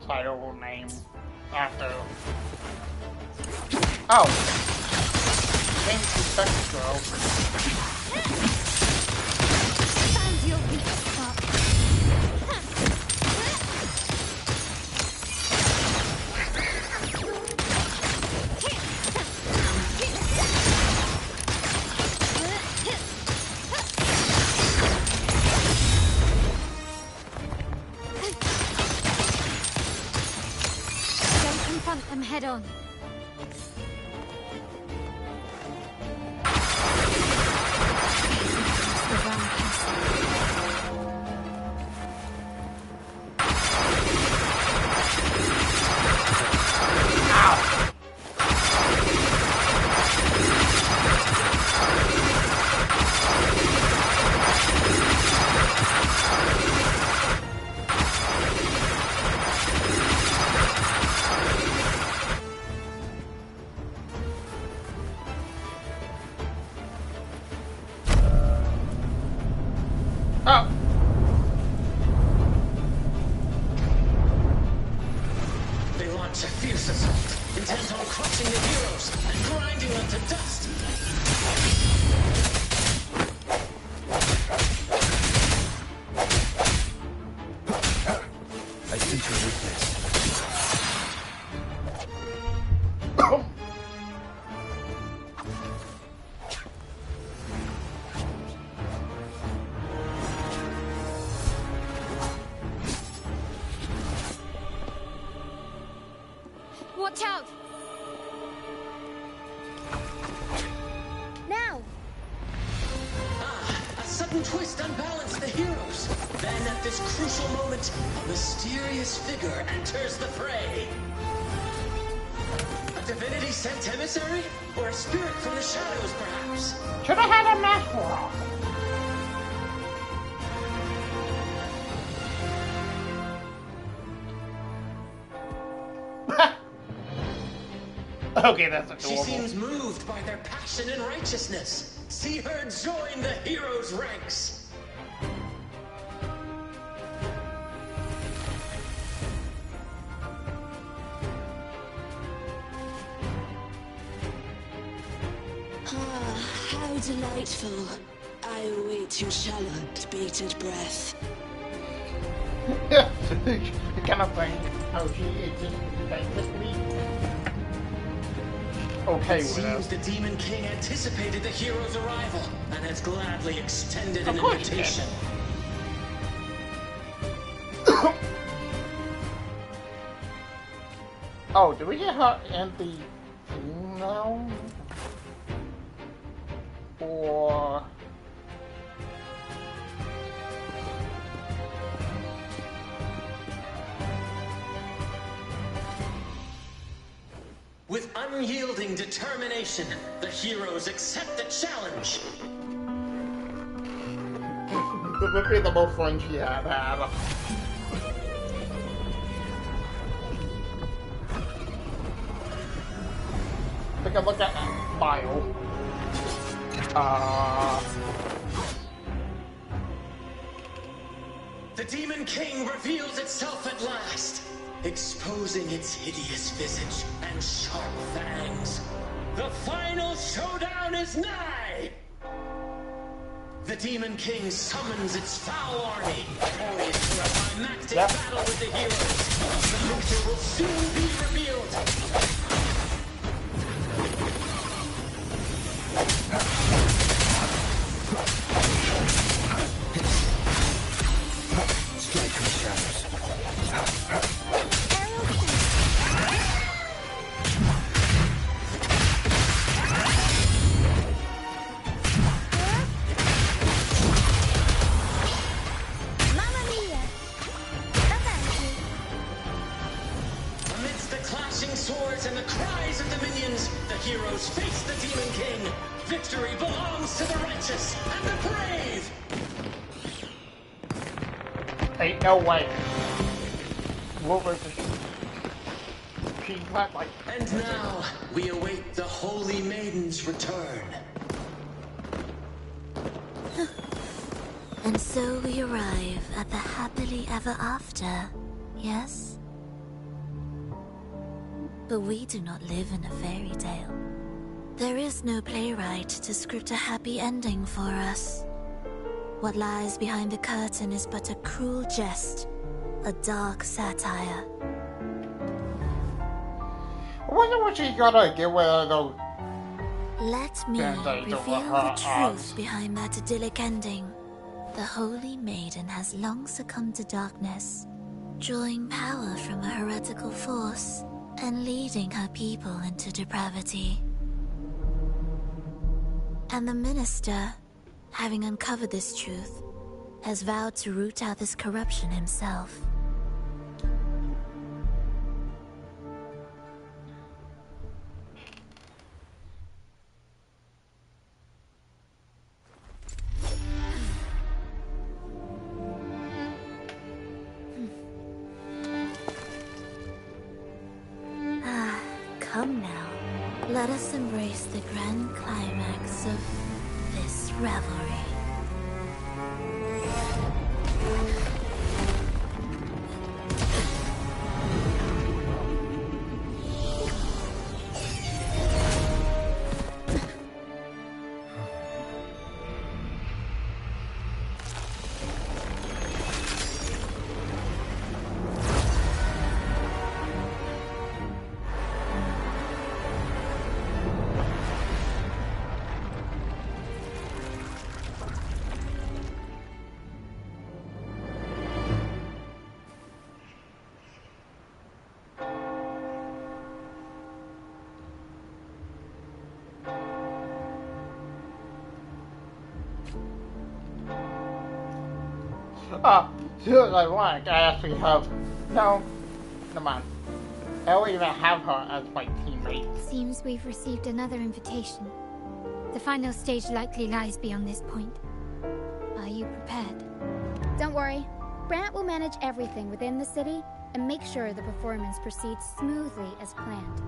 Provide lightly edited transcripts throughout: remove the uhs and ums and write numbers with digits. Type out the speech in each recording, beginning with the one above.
title name after. Oh, thank you, Spectro. Found your weak spot. Don't confront them head on. Watch out! Now! A sudden twist unbalanced the heroes. Then at this crucial moment, a mysterious figure enters the fray. A divinity sent emissary? Or a spirit from the shadows, perhaps? Should have had a mask off. Okay, that's adorable. She seems moved by their passion and righteousness. See her join the heroes' ranks. Ah, how delightful. I await your shallow, bated breath. Yeah, kind of thing. How she is just me. Okay, it seems the Demon King anticipated the hero's arrival and has gladly extended an invitation. Oh, do we get her in the thing now? Or... With unyielding determination, the heroes accept the challenge. This would be the most fun she had. Take a look at that bio. The Demon King reveals itself at last, exposing its hideous visage and sharp fangs. The final showdown is nigh! The Demon King summons its foul army, poised for a climactic battle with the heroes. The victor will soon be revealed. Strike from the shadows. Amidst the clashing swords and the cries of the minions, the heroes face the Demon King. Victory belongs to the righteous and the brave! Ain't no way. Wolverine she's not like. And now we await the Holy Maiden's return. And so we arrive at the happily ever after, yes? But we do not live in a fairy tale. There is no playwright to script a happy ending for us. What lies behind the curtain is but a cruel jest, a dark satire. I wonder what she's gonna get with her though. Let me reveal the truth behind that idyllic ending. The Holy Maiden has long succumbed to darkness, drawing power from a heretical force and leading her people into depravity. And the minister, having uncovered this truth, has vowed to root out this corruption himself. Come now, let us embrace the grand climax of this revelry. Feels ironic. I actually have no man. I don't even have her as my teammate. Seems we've received another invitation. The final stage likely lies beyond this point. Are you prepared? Don't worry. Brant will manage everything within the city and make sure the performance proceeds smoothly as planned.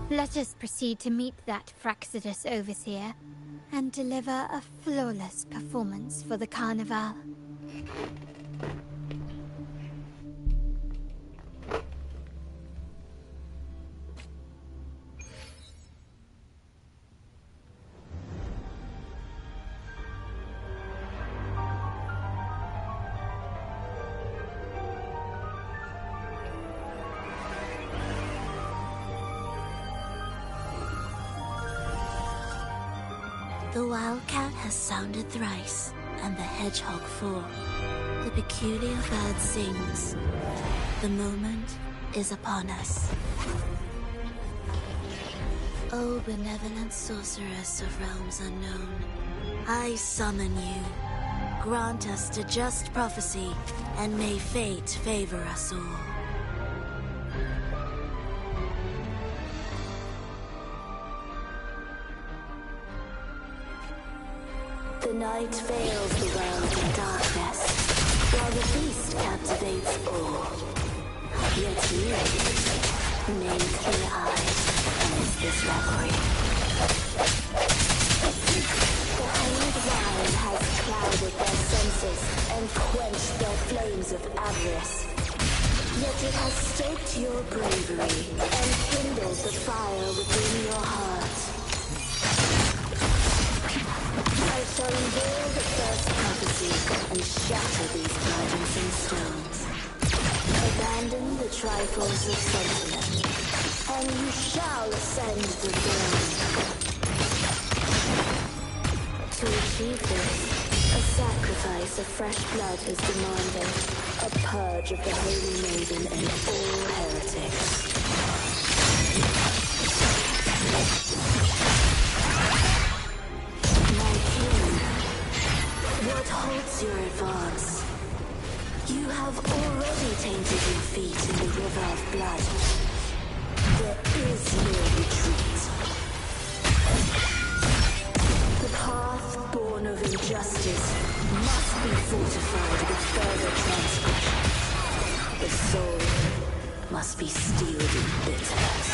Let us proceed to meet that Fraxidus overseer and deliver a flawless performance for the Carnival. The wildcat has sounded thrice, and the hedgehog four. The peculiar bird sings. The moment is upon us. O benevolent sorceress of realms unknown, I summon you. Grant us a just prophecy, and may fate favor us all. The night veils the world in darkness, while the beast captivates all. Yet you remain clear-eyed amidst this revelry. The honeyed wine has clouded their senses and quenched their flames of avarice. Yet it has stoked your bravery and kindled the fire within your heart. I shall unveil the first prophecy and shatter these burdensome stones. Abandon the trifles of sentiment, and you shall ascend the throne. To achieve this, a sacrifice of fresh blood is demanded, a purge of the Holy Maiden and all heretics. What halts your advance? You have already tainted your feet in the river of blood. There is no retreat. The path born of injustice must be fortified with further transgression. The soul must be steeled in bitterness.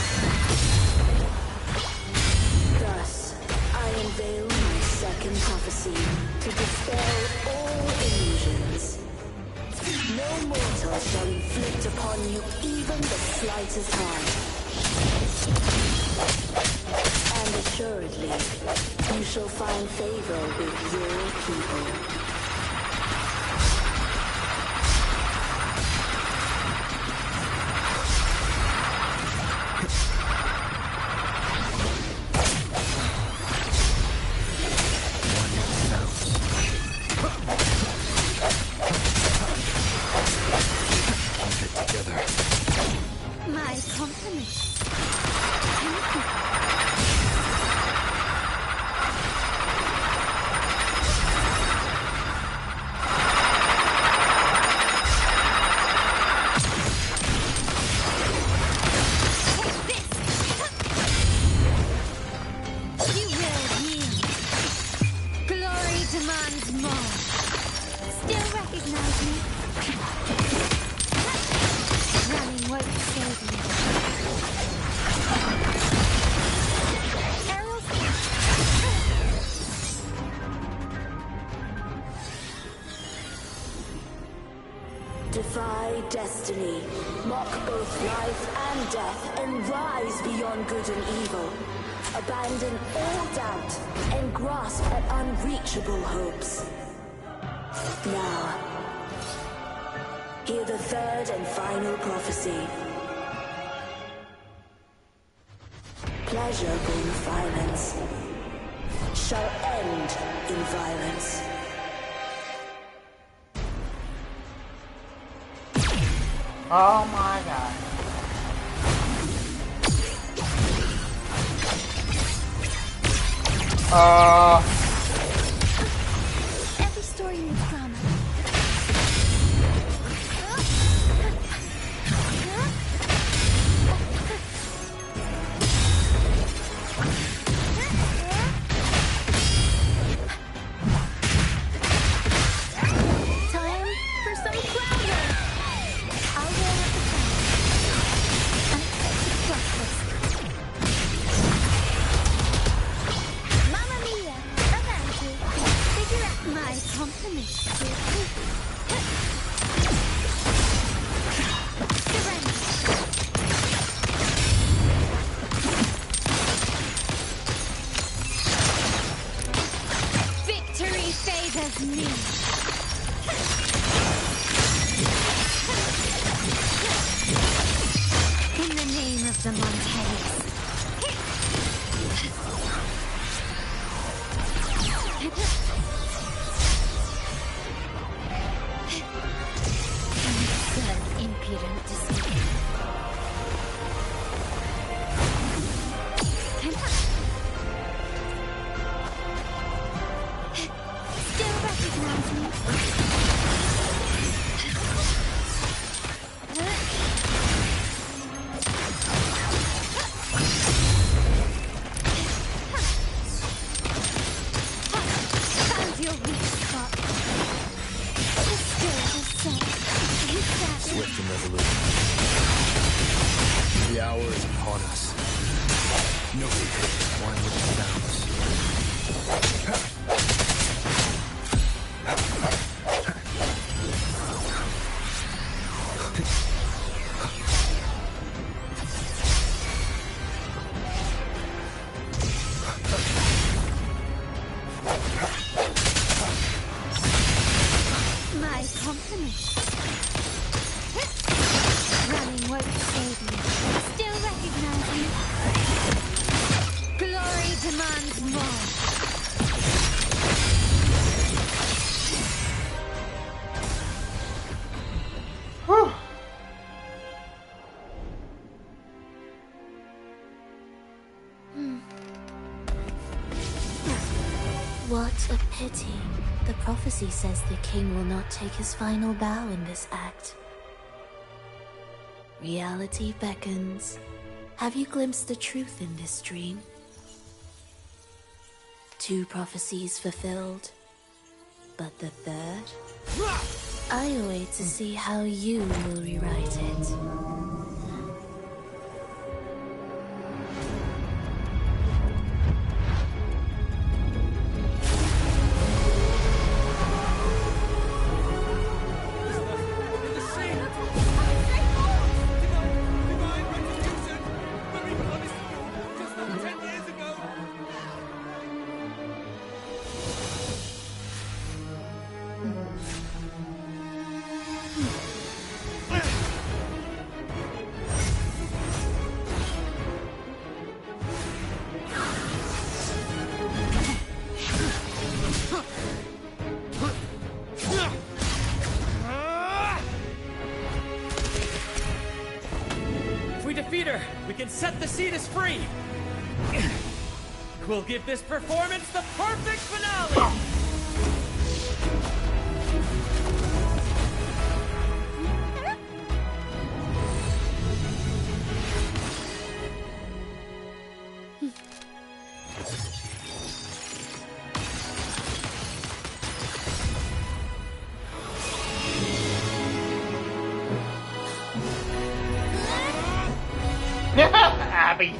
Thus, I unveil my second prophecy to dispel all illusions. No mortal shall inflict upon you even given the slightest harm. And assuredly, you shall find favor with your people. Defy destiny, mock both life and death, and rise beyond good and evil. Abandon all doubt and grasp at unreachable hopes. Now, hear the third and final prophecy. Pleasure brings violence, shall end in violence. Oh my god. Every story needs drama. Time for some clowning. I'll roll up the sound. Mamma mia! Avanti! Figure out My compliments to Victory favors me. In the name of the Montagues. So impudent to speak. Still recognize me? Found your weak spot. Still the same. Swift and resolute. The hour is upon us. No secret, one with the sounds. My compliments. Running won't save me. Still recognize me. Glory demands more. Whew. What a pity. The prophecy says the king will not take his final bow in this act. Reality beckons. Have you glimpsed the truth in this dream? 2 prophecies fulfilled, but the third? I await to see how you will rewrite it. defeat her, we can set the Cetus free. We'll give this performance the perfect finale! Abby.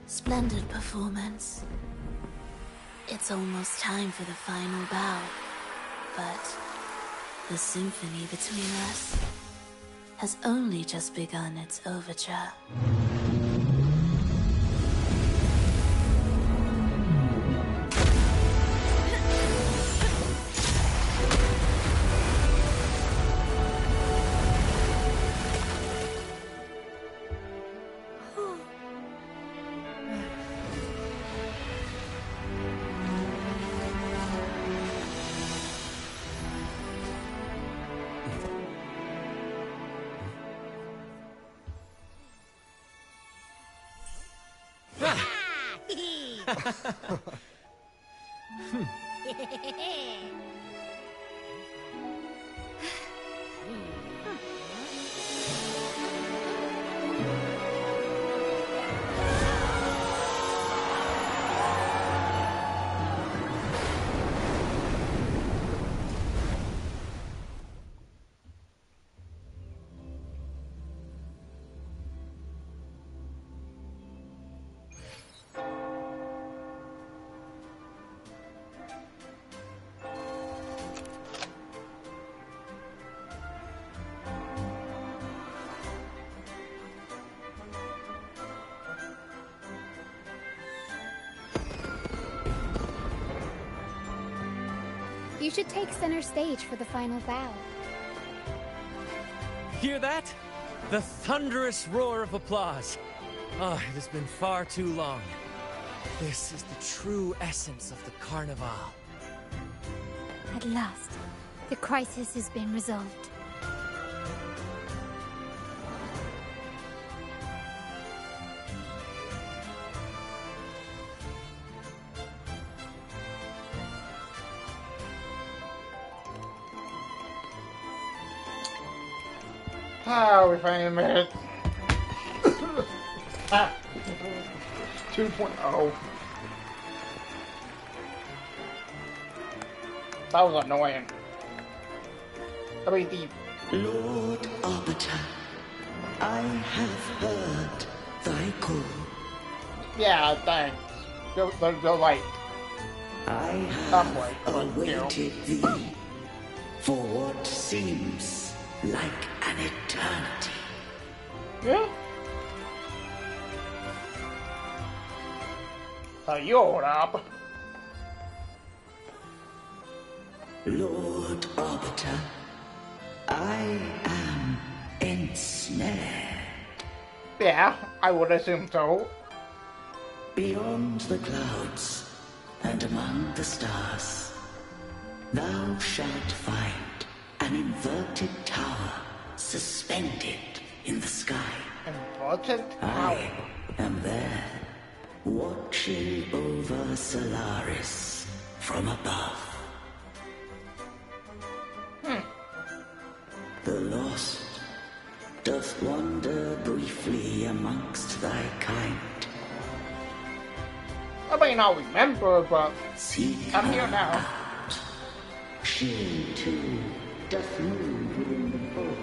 Splendid performance. It's almost time for the final bow, but the symphony between us has only just begun its overture. You should take center stage for the final bow. Hear that? The thunderous roar of applause. Ah, it has been far too long. This is the true essence of the Carnival. At last, the crisis has been resolved. We finally made it. 2.0. That was annoying. I mean, Lord Arbiter, I have heard thy call. Yeah, thanks. You're like... I have awaited thee for what seems like an eternity. Yeah? You're up. Lord Arbiter, I am ensnared. Yeah, I would assume so. Beyond the clouds and among the stars, thou shalt find an inverted tower suspended in the sky. Inverted tower? I am there, watching over Solaris from above. The lost doth wander briefly amongst thy kind. I may not remember, but Seek I'm here her now. out. She too doth move within the fold.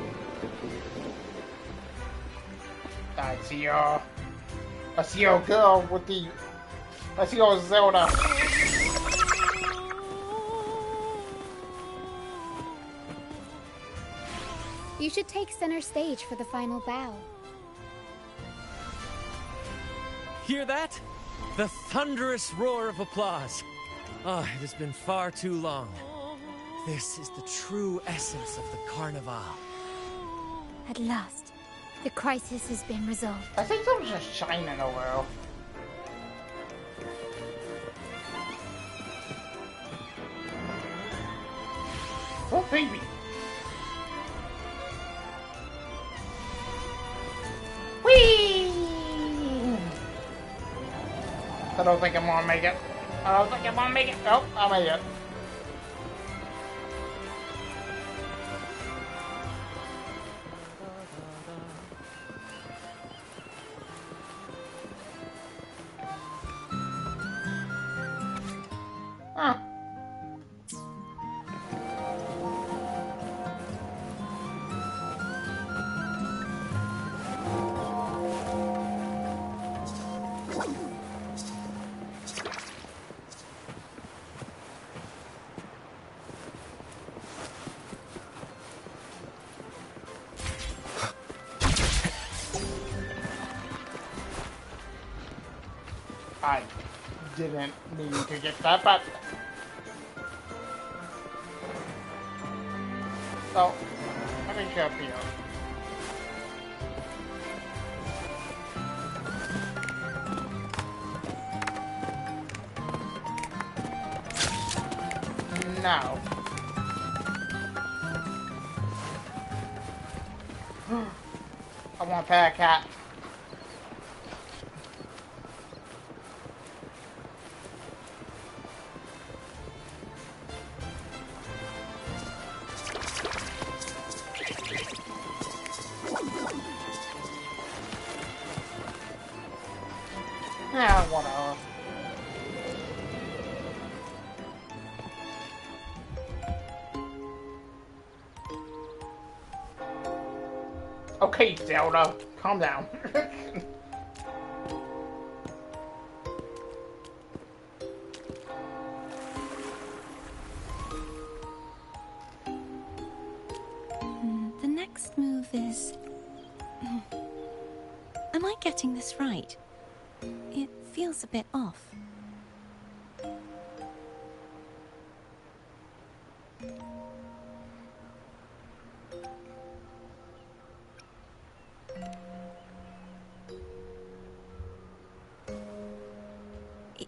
I see your girl with the... I see your Zelda. You should take center stage for the final bow. Hear that? The thunderous roar of applause. Ah, it has been far too long. This is the true essence of the Carnival. At last, The crisis has been resolved. I think something's just shining a little. Oh, baby. Whee! I don't think I'm gonna make it. I don't think I'm gonna make it. Oh, I made it. Huh. I didn't mean to get that, but so let me jump here. No. I want to pet a cat. Yeah, whatever. Okay, Zelda, calm down. The next move is... Am I getting this right? It feels a bit off.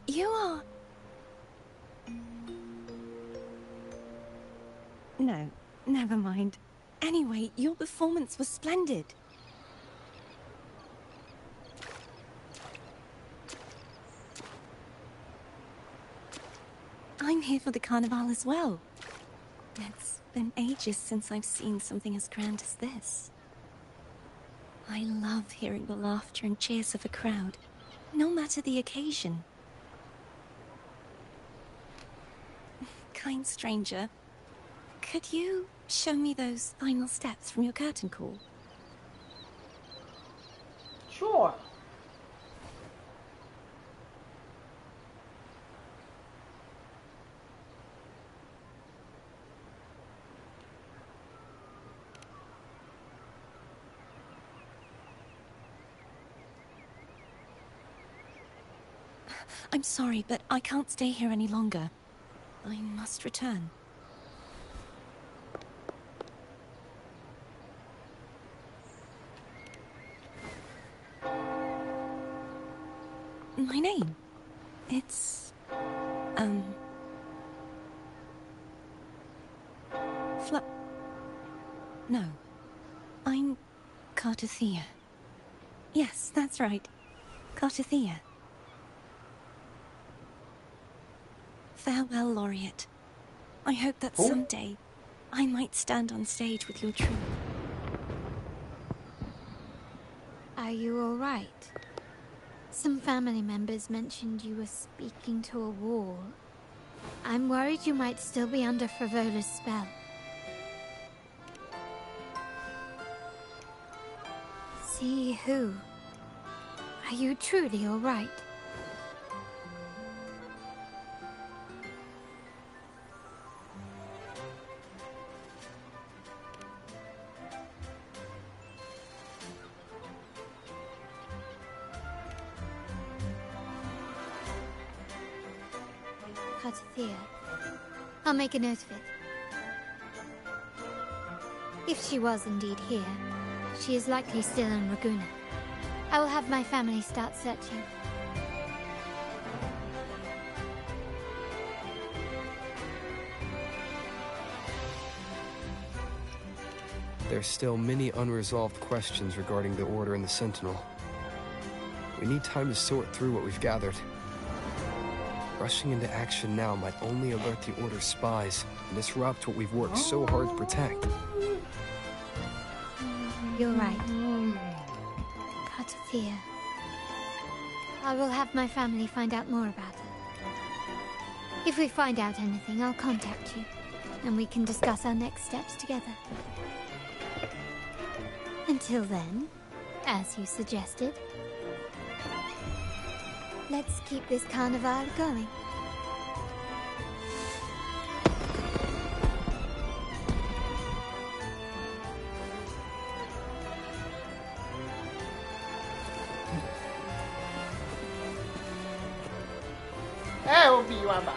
You are... No, never mind. Anyway, your performance was splendid. I'm here for the carnival as well. It's been ages since I've seen something as grand as this. I love hearing the laughter and cheers of a crowd, no matter the occasion. Kind stranger, could you show me those final steps from your curtain call? Sure. I'm sorry, but I can't stay here any longer. I must return. My name? It's... No. I'm Cartothea. Yes, that's right. Cartothea. Farewell, Laureate. I hope that someday I might stand on stage with your troupe. Are you all right? Some family members mentioned you were speaking to a wall. I'm worried you might still be under Frivola's spell. See who? Are you truly all right? Cartothea. I'll make a note of it. If she was indeed here, She is likely still in Raguna. I will have my family start searching. There's still many unresolved questions regarding the Order and the Sentinel. We need time to sort through what we've gathered. Rushing into action now might only alert the Order's spies and disrupt what we've worked so hard to protect. You're right. Here. I will have my family find out more about her. If we find out anything, I'll contact you, and we can discuss our next steps together. Until then, as you suggested, let's keep this carnival going. Hey, we'll be right back.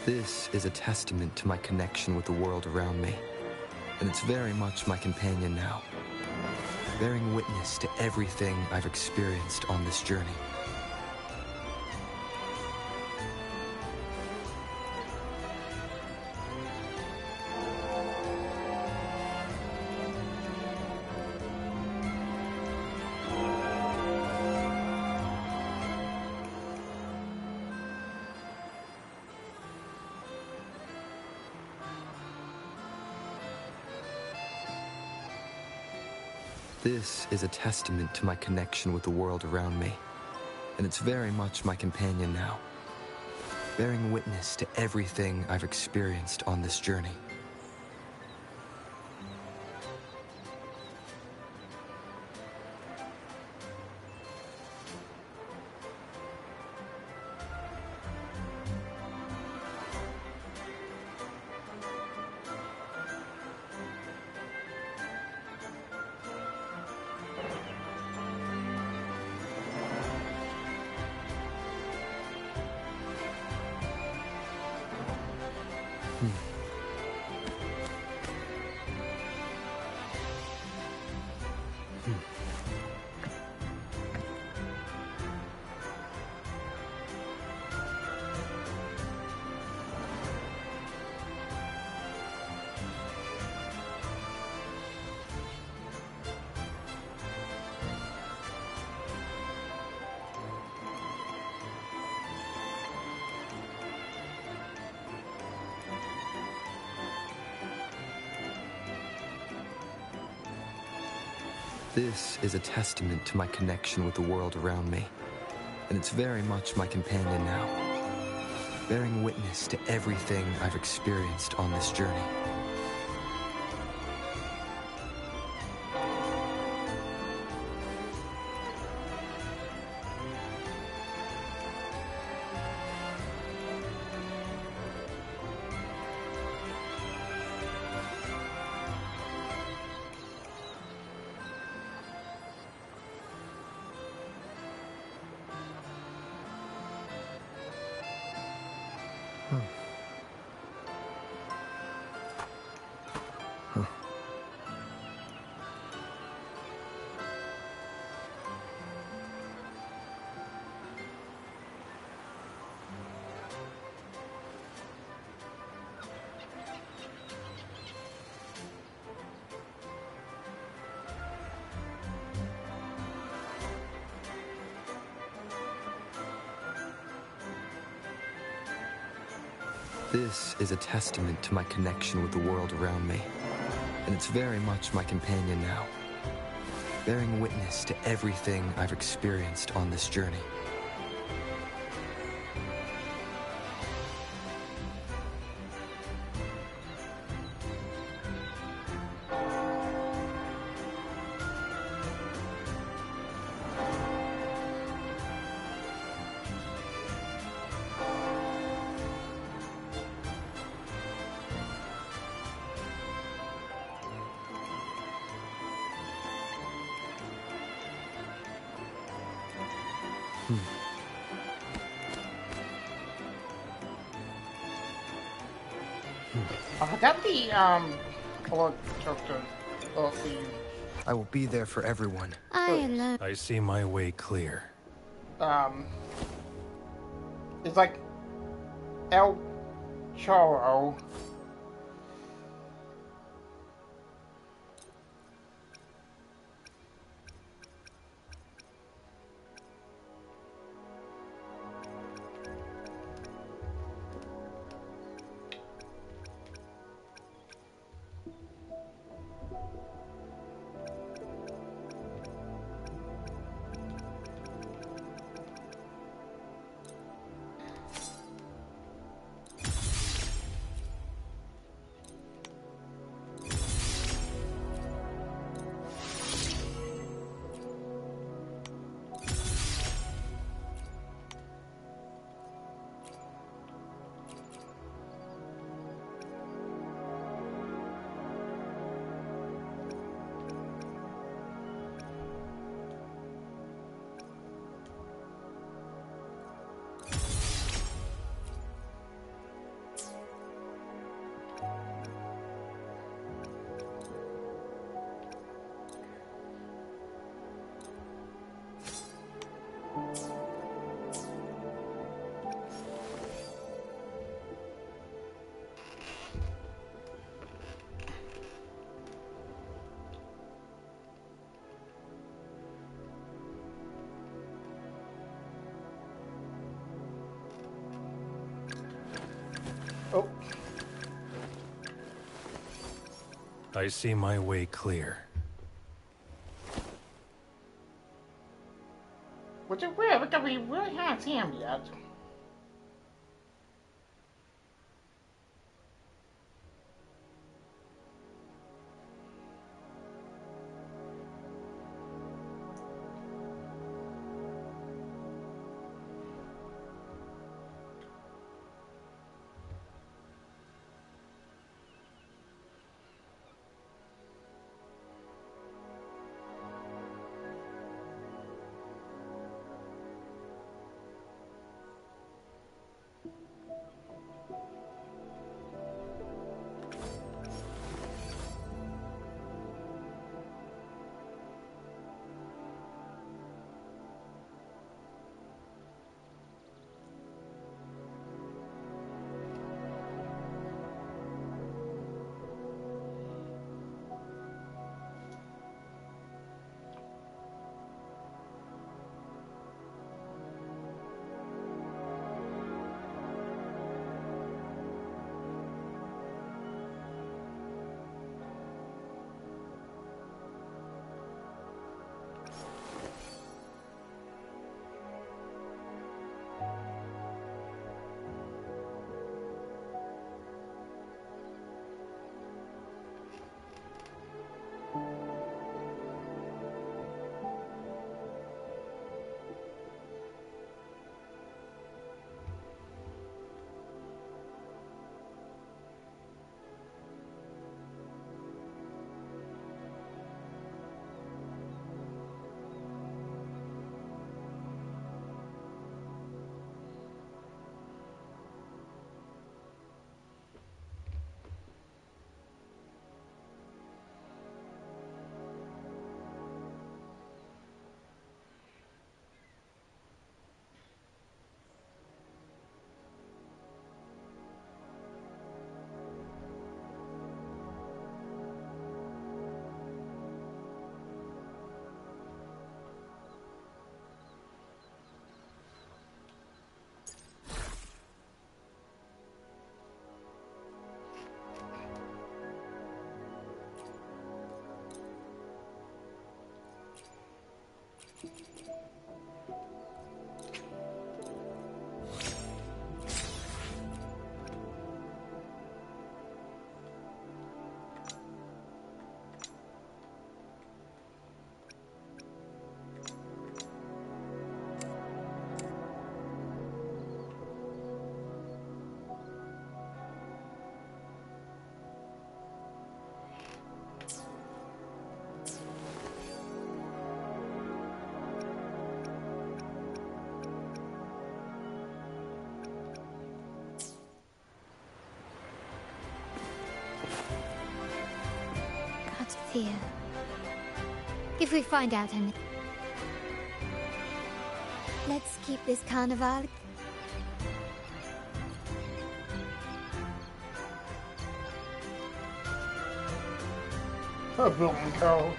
This is a testament to my connection with the world around me, and it's very much my companion now, bearing witness to everything I've experienced on this journey. This is a testament to my connection with the world around me, and it's very much my companion now, bearing witness to everything I've experienced on this journey. This is a testament to my connection with the world around me, and it's very much my companion now, bearing witness to everything I've experienced on this journey. This is a testament to my connection with the world around me, and it's very much my companion now, bearing witness to everything I've experienced on this journey. I forgot the color character of the. I will be there for everyone. I see my way clear. It's like El Choro. Oh. I see my way clear. Which is weird because we really haven't seen him yet. Here. If we find out anything, let's keep this carnival. A building code.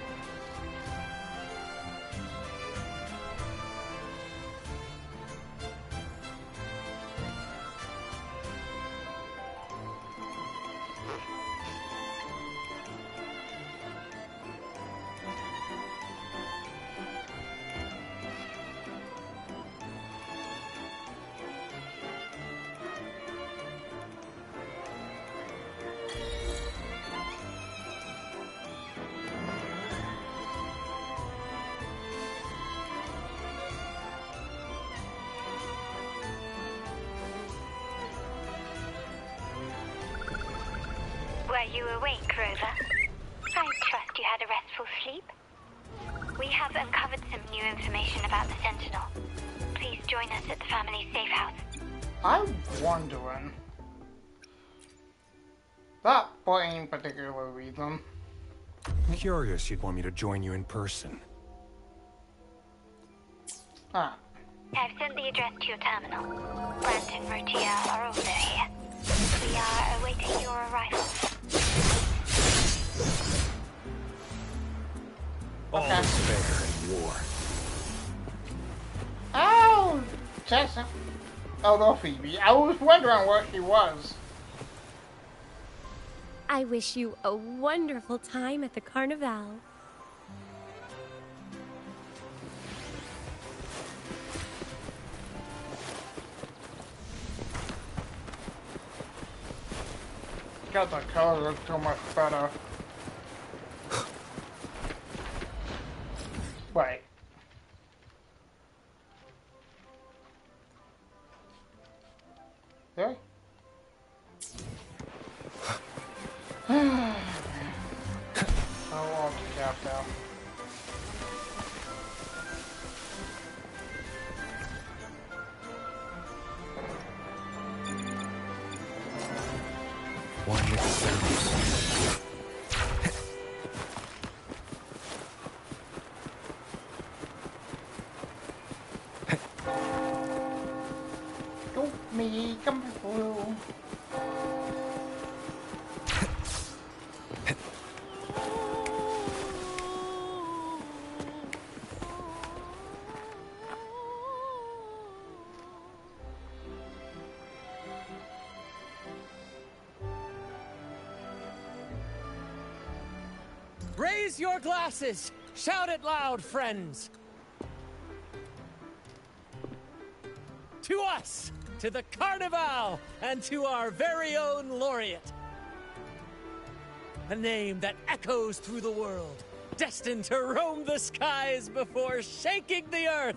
Were you awake, Rover? I trust you had a restful sleep. We have uncovered some new information about the Sentinel. Please join us at the family safe house. I'm wondering. Not for any particular reason. I'm curious you'd want me to join you in person. Ah. I've sent the address to your terminal. Grant and Rotiel are also here. We are awaiting your arrival. All is fair in war. Oh, Tessa. Oh, no, Phoebe. I was wondering where she was. I wish you a wonderful time at the Carnival. God, the color looks so much better. Wait. Really? I want to cap now. One with sounds. Don't me come through. Raise your glasses! Shout it loud, friends! To us! To the Carnival! And to our very own laureate! A name that echoes through the world, destined to roam the skies before shaking the earth!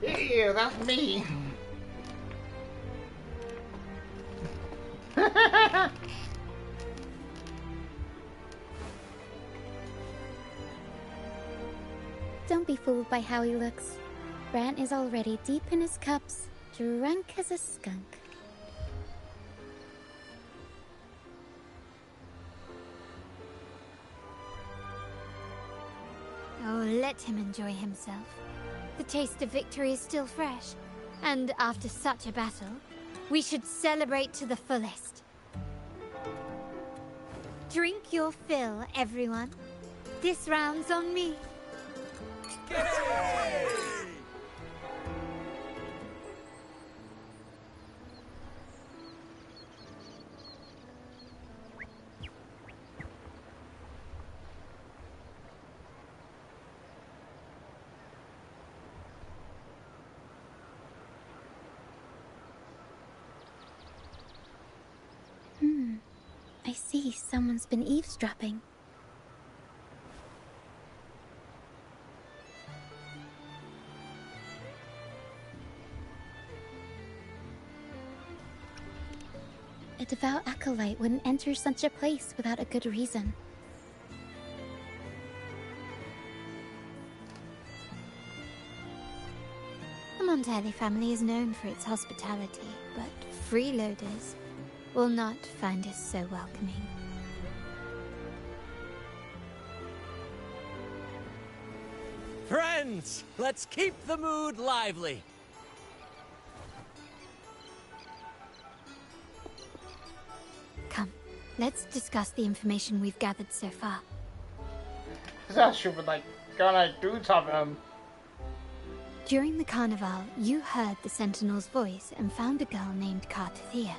Ew, that's me. Don't be fooled by how he looks. Brant is already deep in his cups, drunk as a skunk. Oh, let him enjoy himself. The taste of victory is still fresh, and after such a battle, we should celebrate to the fullest. Drink your fill, everyone. This round's on me. Yay! I see someone's been eavesdropping. A devout acolyte wouldn't enter such a place without a good reason. The Montelli family is known for its hospitality, but freeloaders will not find us so welcoming. Friends, let's keep the mood lively. Come, let's discuss the information we've gathered so far. That should be like gonna do something. During the carnival, you heard the Sentinel's voice and found a girl named Cartathea.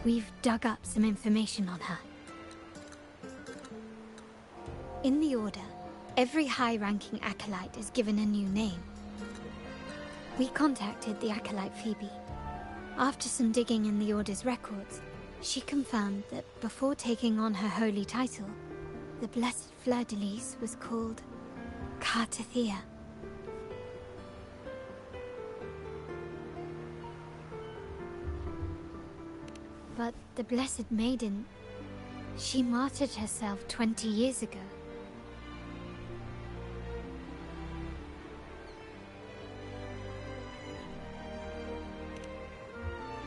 We've dug up some information on her. In the Order, every high-ranking acolyte is given a new name. We contacted the acolyte Phoebe. After some digging in the Order's records, she confirmed that before taking on her holy title, the Blessed Fleur-de-Lis was called Cartathea. But the Blessed Maiden, she martyred herself 20 years ago.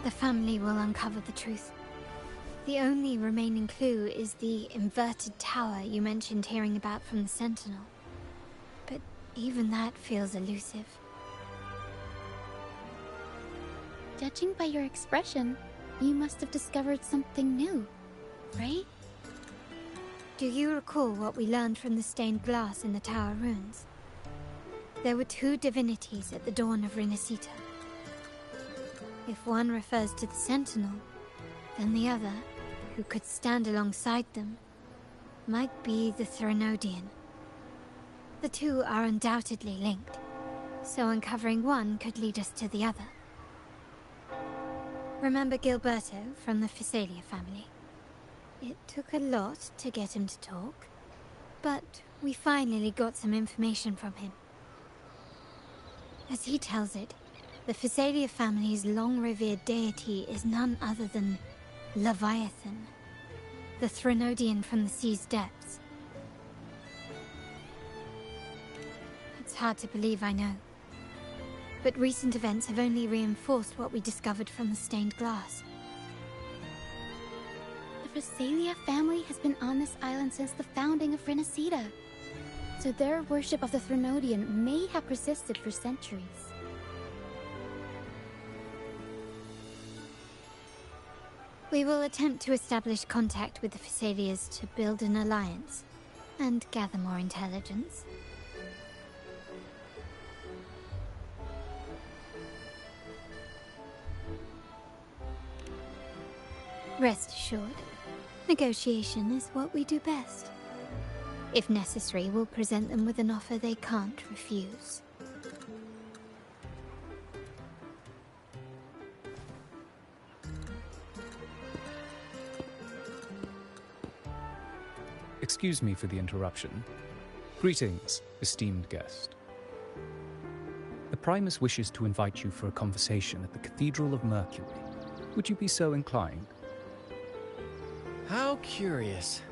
The family will uncover the truth. The only remaining clue is the inverted tower you mentioned hearing about from the Sentinel. But even that feels elusive. Judging by your expression, you must have discovered something new, right? Do you recall what we learned from the stained glass in the tower ruins? There were two divinities at the dawn of Renacita. If one refers to the Sentinel, then the other, who could stand alongside them, might be the Threnodian. The two are undoubtedly linked, so uncovering one could lead us to the other. Remember Gilberto from the Physalia family? It took a lot to get him to talk, but we finally got some information from him. As he tells it, the Physalia family's long-revered deity is none other than Leviathan, the Threnodian from the sea's depths. It's hard to believe, I know. But recent events have only reinforced what we discovered from the stained glass. The Physalia family has been on this island since the founding of Renacida, so their worship of the Threnodian may have persisted for centuries. We will attempt to establish contact with the Physalias to build an alliance and gather more intelligence. Rest assured, negotiation is what we do best. If necessary, we'll present them with an offer they can't refuse. Excuse me for the interruption. Greetings, esteemed guest. The Primus wishes to invite you for a conversation at the Cathedral of Mercury. Would you be so inclined? How curious.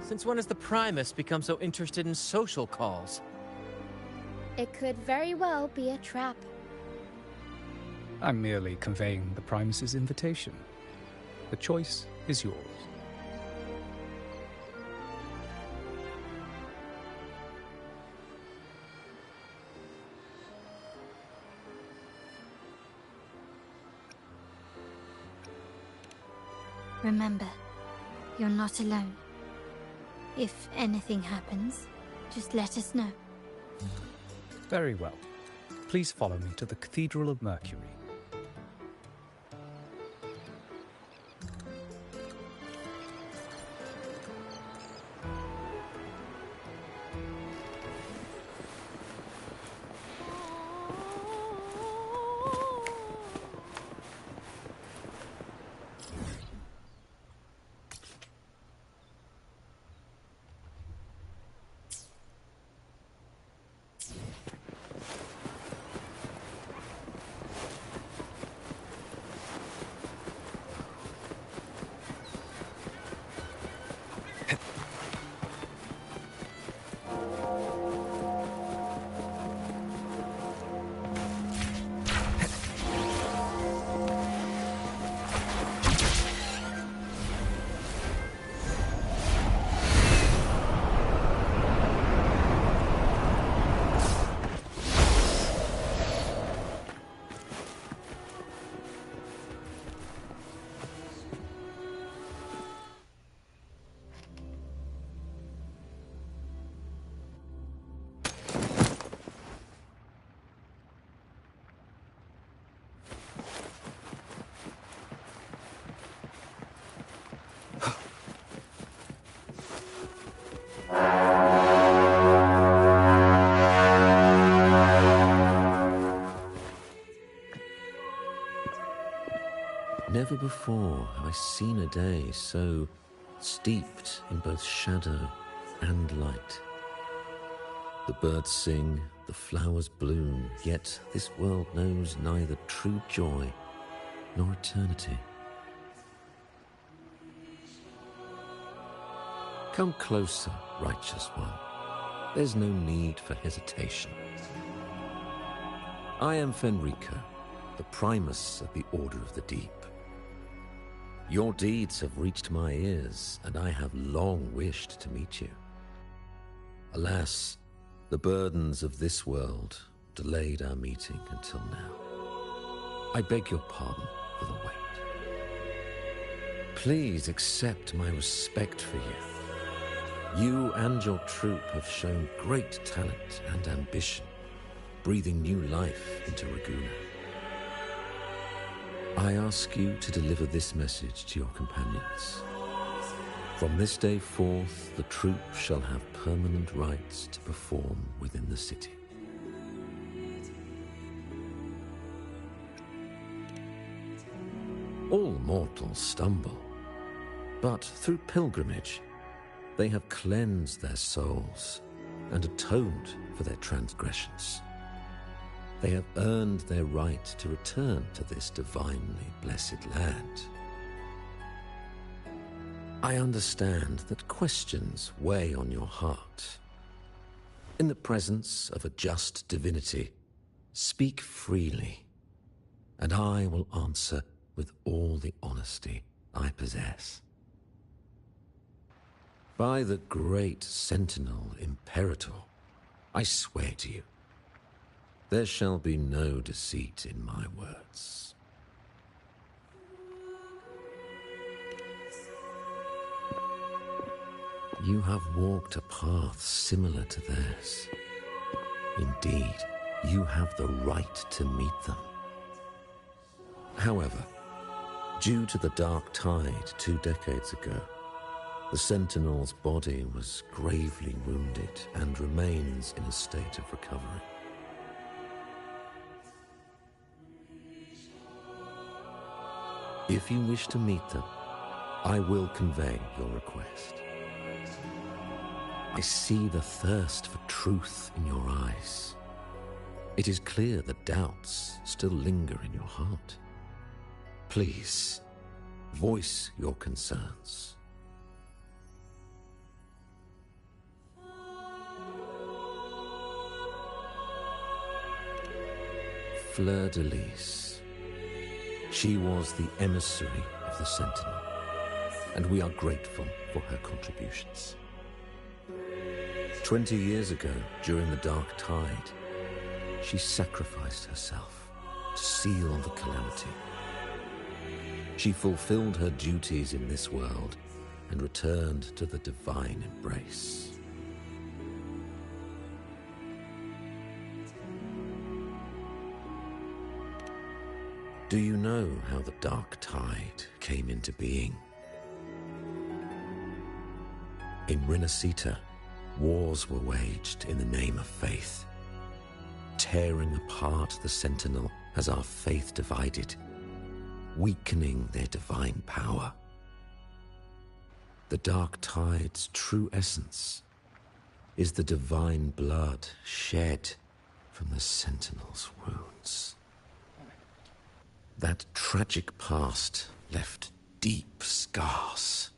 Since when has the Primus become so interested in social calls? It could very well be a trap. I'm merely conveying the Primus's invitation. The choice is yours. Remember, you're not alone. If anything happens, just let us know. Very well. Please follow me to the Cathedral of Mercury. Never before have I seen a day so steeped in both shadow and light. The birds sing, the flowers bloom, yet this world knows neither true joy nor eternity. Come closer, righteous one. There's no need for hesitation. I am Fenrico, the Primus of the Order of the Deep. Your deeds have reached my ears, and I have long wished to meet you. Alas, the burdens of this world delayed our meeting until now. I beg your pardon for the wait. Please accept my respect for you. You and your troop have shown great talent and ambition, breathing new life into Raguna. I ask you to deliver this message to your companions. From this day forth, the troop shall have permanent rights to perform within the city. All mortals stumble, but through pilgrimage, they have cleansed their souls and atoned for their transgressions. They have earned their right to return to this divinely blessed land. I understand that questions weigh on your heart. In the presence of a just divinity, speak freely, and I will answer with all the honesty I possess. By the great Sentinel Imperator, I swear to you, there shall be no deceit in my words. You have walked a path similar to theirs. Indeed, you have the right to meet them. However, due to the Dark Tide 2 decades ago, the Sentinel's body was gravely wounded and remains in a state of recovery. If you wish to meet them, I will convey your request. I see the thirst for truth in your eyes. It is clear that doubts still linger in your heart. Please, voice your concerns. Fleur-de-Lis. She was the emissary of the Sentinel, and we are grateful for her contributions. 20 years ago, during the Dark Tide, she sacrificed herself to seal the calamity. She fulfilled her duties in this world and returned to the divine embrace. Do you know how the Dark Tide came into being? In Renacita, wars were waged in the name of faith, tearing apart the Sentinel as our faith divided, weakening their divine power. The Dark Tide's true essence is the divine blood shed from the Sentinel's wounds. That tragic past left deep scars,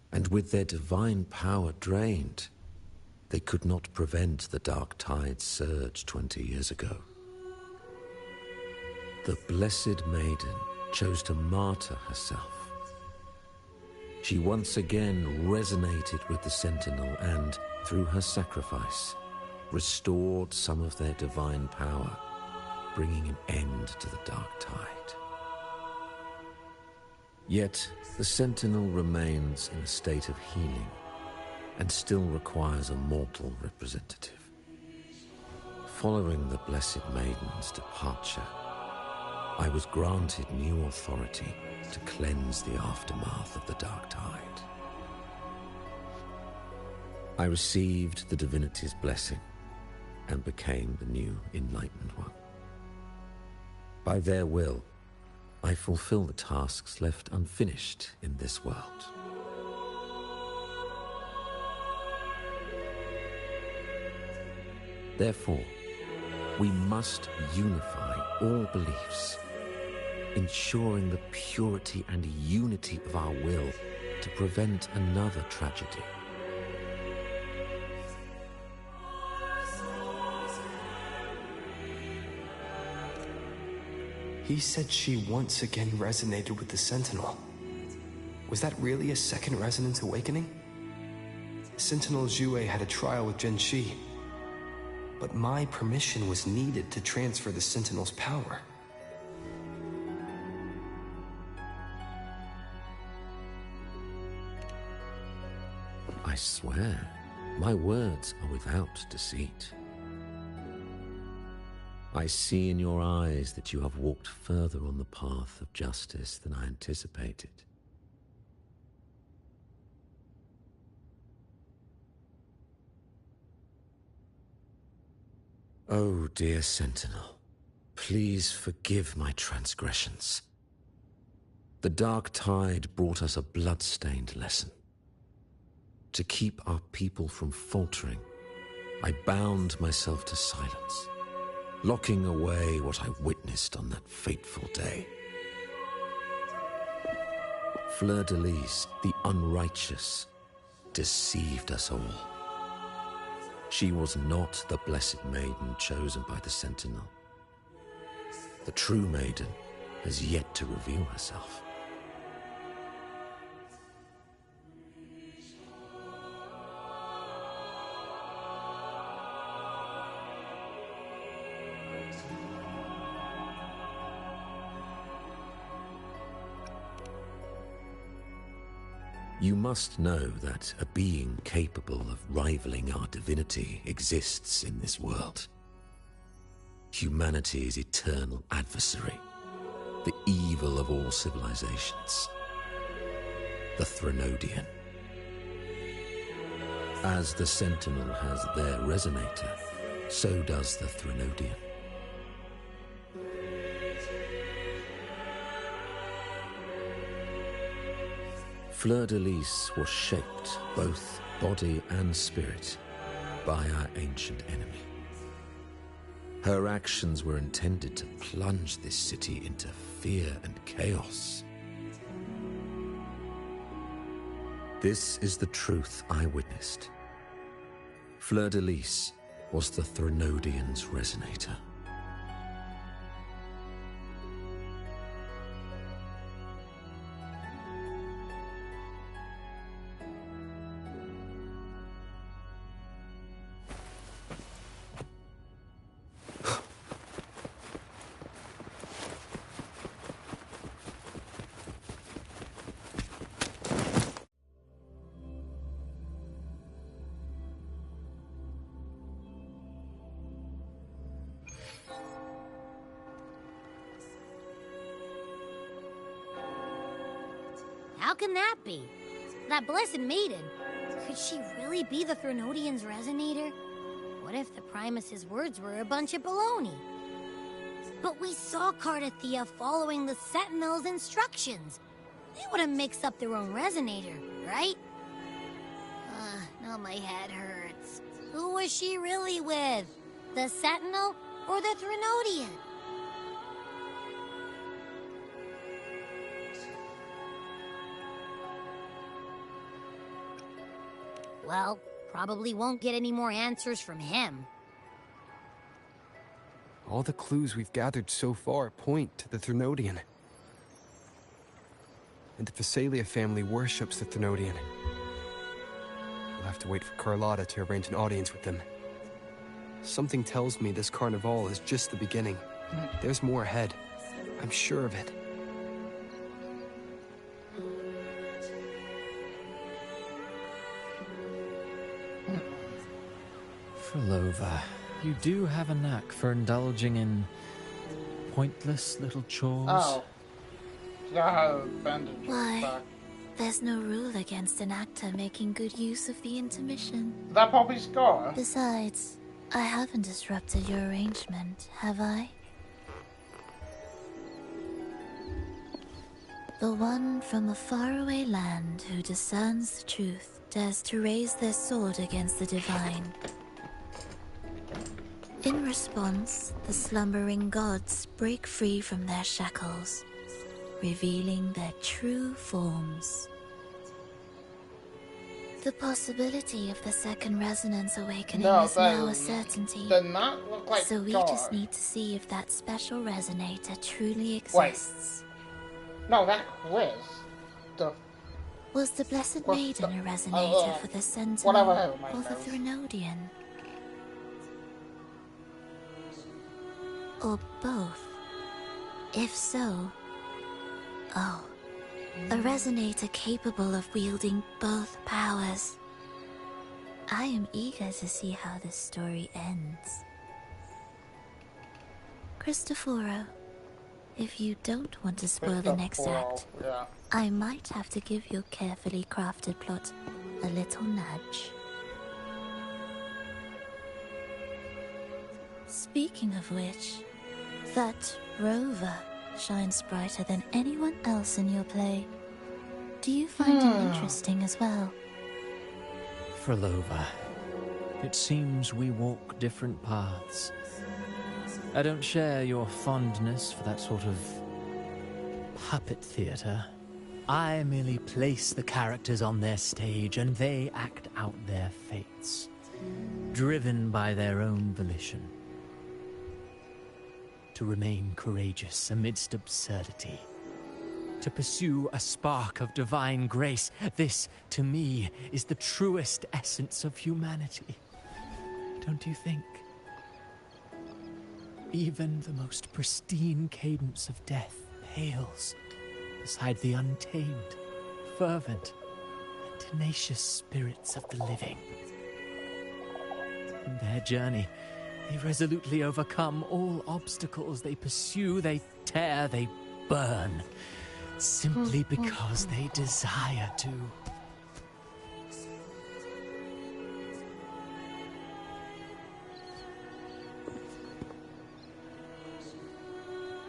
and with their divine power drained, they could not prevent the Dark Tide's surge 20 years ago. The Blessed Maiden chose to martyr herself. She once again resonated with the Sentinel and, through her sacrifice, restored some of their divine power, bringing an end to the Dark Tide. Yet, the Sentinel remains in a state of healing and still requires a mortal representative. Following the Blessed Maiden's departure, I was granted new authority to cleanse the aftermath of the Dark Tide. I received the divinity's blessing and became the new Enlightened One. By their will, I fulfill the tasks left unfinished in this world. Therefore, we must unify all beliefs, ensuring the purity and unity of our will to prevent another tragedy. He said she once again resonated with the Sentinel. Was that really a second resonance awakening? Sentinel Zhue had a trial with Zhenshi, but my permission was needed to transfer the Sentinel's power. I swear, my words are without deceit. I see in your eyes that you have walked further on the path of justice than I anticipated. Oh, dear Sentinel, please forgive my transgressions. The dark tide brought us a blood-stained lesson. To keep our people from faltering, I bound myself to silence, locking away what I witnessed on that fateful day. Fleur-de-Lis, the unrighteous, deceived us all. She was not the blessed maiden chosen by the Sentinel. The true maiden has yet to reveal herself. You must know that a being capable of rivaling our divinity exists in this world. Humanity's eternal adversary, the evil of all civilizations, the Threnodian. As the Sentinel has their resonator, so does the Threnodian. Fleur-de-Lis was shaped, both body and spirit, by our ancient enemy. Her actions were intended to plunge this city into fear and chaos. This is the truth I witnessed. Fleur-de-Lis was the Threnodian's resonator. How can that be? That blessed maiden, could she really be the Threnodian's resonator? What if the Primus's words were a bunch of baloney? But we saw Cardathia following the Sentinel's instructions. They wouldn't mix up their own resonator, right? Now my head hurts. Who was she really with? The Sentinel or the Threnodian? Well, probably won't get any more answers from him. All the clues we've gathered so far point to the Threnodian. And the Phasalia family worships the Threnodian. We'll have to wait for Carlotta to arrange an audience with them. Something tells me this Carnival is just the beginning. There's more ahead. I'm sure of it. Frolova, you do have a knack for indulging in pointless little chores. Oh. Yeah, bandage. Why? There's no rule against an actor making good use of the intermission. Is that Poppy's scar? Besides, I haven't disrupted your arrangement, have I? The one from a faraway land who discerns the truth dares to raise their sword against the divine. In response, the slumbering gods break free from their shackles, revealing their true forms. The possibility of the second resonance awakening is now a certainty. Does not look like so we God. just need to see if that special resonator truly exists. Wait. No, that quiz. Was the Blessed Maiden a resonator for the Sentinel or the Threnodian? Or both? If so, a resonator capable of wielding both powers. I am eager to see how this story ends. Cristoforo, if you don't want to spoil the next act, I might have to give your carefully crafted plot a little nudge. Speaking of which, that rover shines brighter than anyone else in your play. Do you find him interesting as well? Frolova, it seems we walk different paths. I don't share your fondness for that sort of puppet theater. I merely place the characters on their stage and they act out their fates, driven by their own volition. To remain courageous amidst absurdity. To pursue a spark of divine grace. This, to me, is the truest essence of humanity. Don't you think? Even the most pristine cadence of death pales beside the untamed, fervent, and tenacious spirits of the living. In their journey, they resolutely overcome all obstacles. They pursue, they tear, they burn. Simply because they desire to.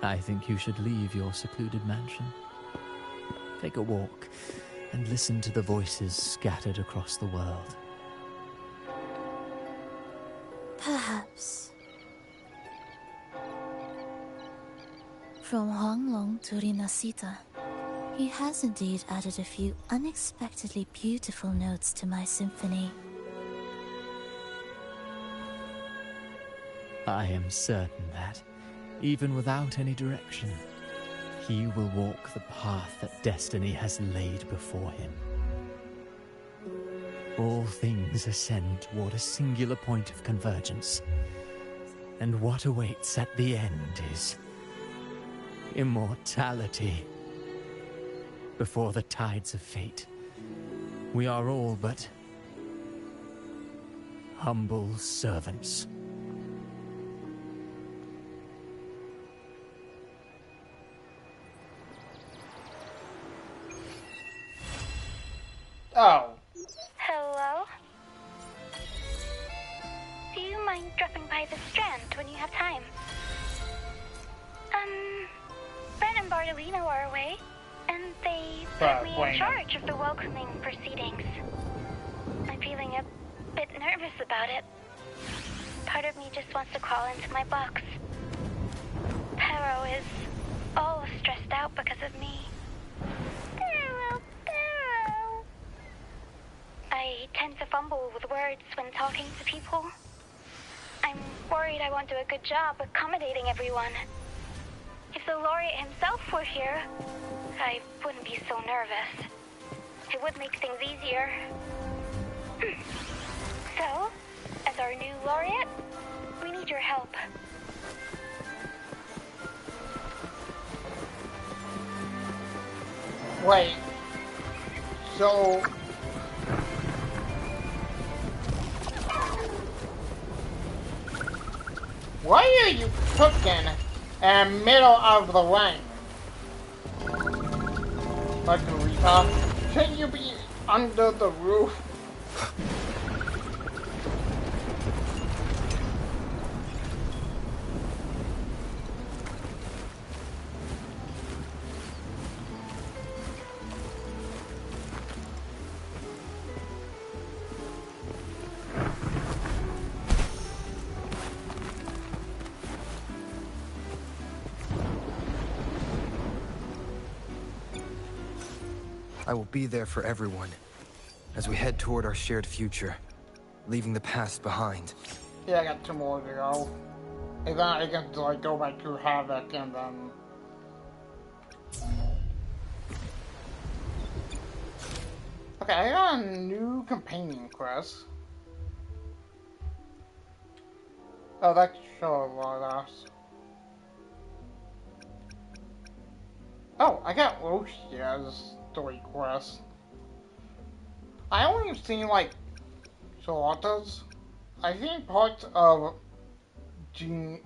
I think you should leave your secluded mansion. Take a walk and listen to the voices scattered across the world. Perhaps. From Huanglong to Rinasita, he has indeed added a few unexpectedly beautiful notes to my symphony. I am certain that, even without any direction, he will walk the path that destiny has laid before him. All things ascend toward a singular point of convergence, and what awaits at the end is immortality. Before the tides of fate, we are all but humble servants. Oh. Hello? Do you mind dropping by the Strand when you have time? Brent and Bartolino are away, and they put me in charge of the welcoming proceedings. I'm feeling a bit nervous about it. Part of me just wants to crawl into my box. Pero is all stressed out because of me. Pero. I tend to fumble with words when talking to people. I'm worried I won't do a good job accommodating everyone. If the laureate himself were here, I wouldn't be so nervous. It would make things easier. So, as our new laureate, we need your help. Wait. So... why are you cooking in the middle of the rain? Margarita, shouldn't you be under the roof? I will be there for everyone, as we head toward our shared future, leaving the past behind. Yeah, I got 2 more to go. And then I can like go back to Havoc and then... okay, I got a new companion quest. Oh, that could show a lot of us. Oh, I got Roshia's story quest. I only seen like Charlotta's. I seen parts of Gian.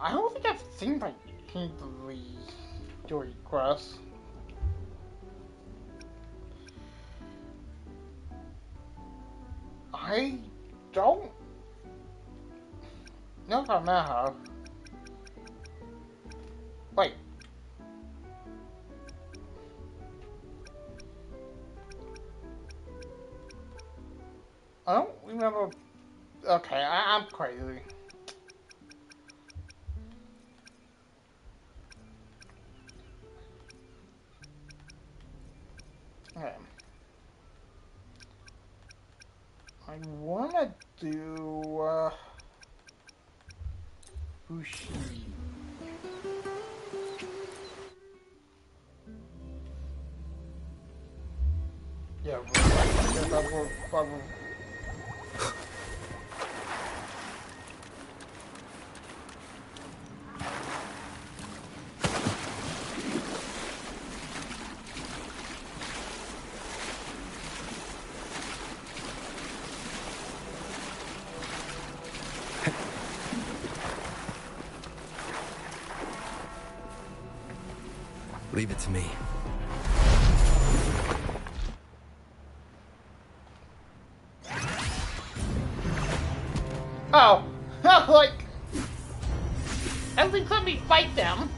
I don't think I've seen like Kingsley's story quest. I don't know if I met her. Wait. I don't remember. Okay, I'm crazy. Okay. I wanna do Bushi. Yeah, we're Leave it to me. Oh, like, at least let me fight them.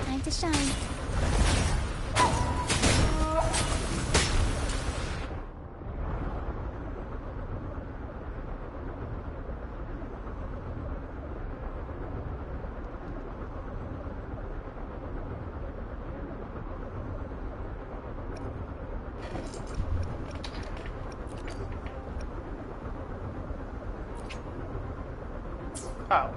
Time to shine. Oh.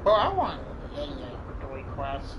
Well, I want a request.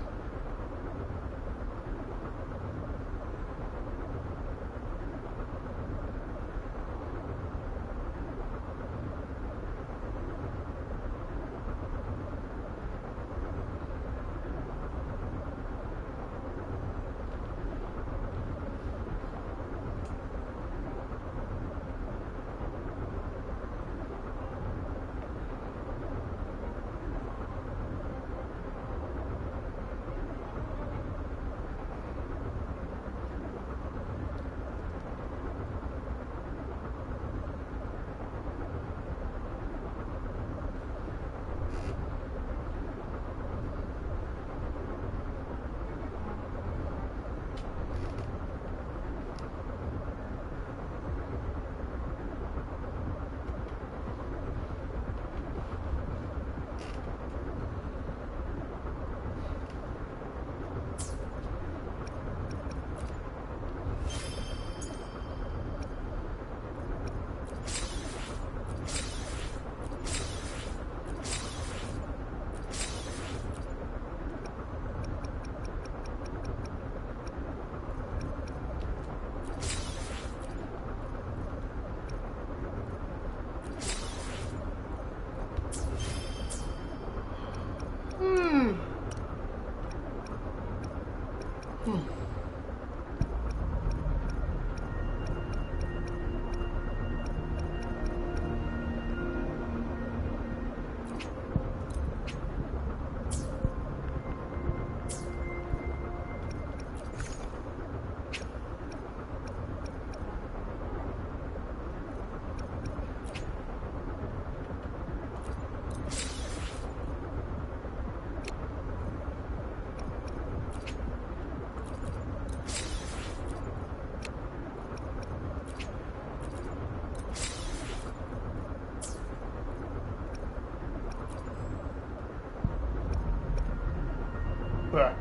Bleh.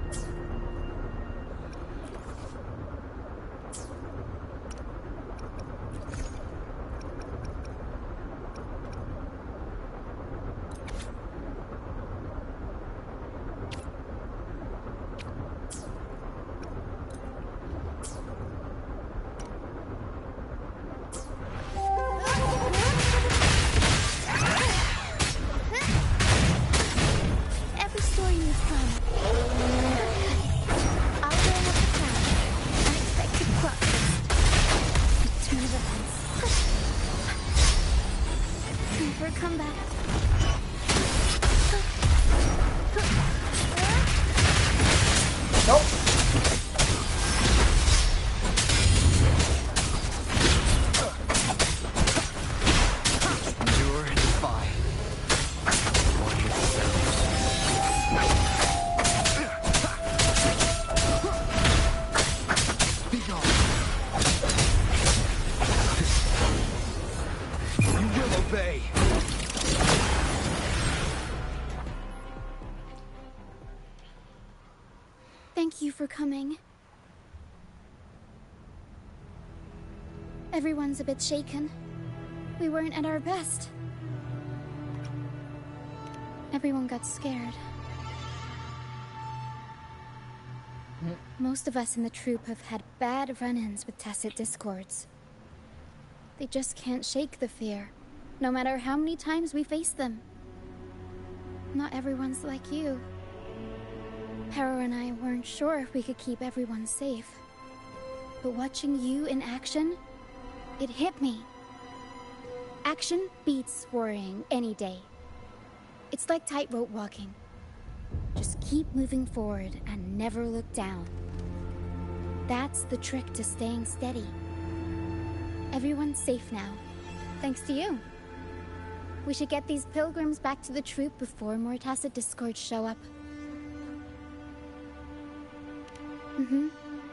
Every story needs drama. I'll bring up the crown. Unexpected plot twist. A turn of events. Time for a comeback. Nope. Endure and defy. One with the sounds. Be gone. You will obey. Thank you for coming. Everyone's a bit shaken. We weren't at our best. Everyone got scared. Most of us in the troop have had bad run-ins with tacit discords. They just can't shake the fear, no matter how many times we face them. Not everyone's like you. Harrow and I weren't sure if we could keep everyone safe. But watching you in action, it hit me. Action beats worrying any day. It's like tightrope walking. Just keep moving forward and never look down. That's the trick to staying steady. Everyone's safe now, thanks to you. We should get these pilgrims back to the troop before more tacit discords show up.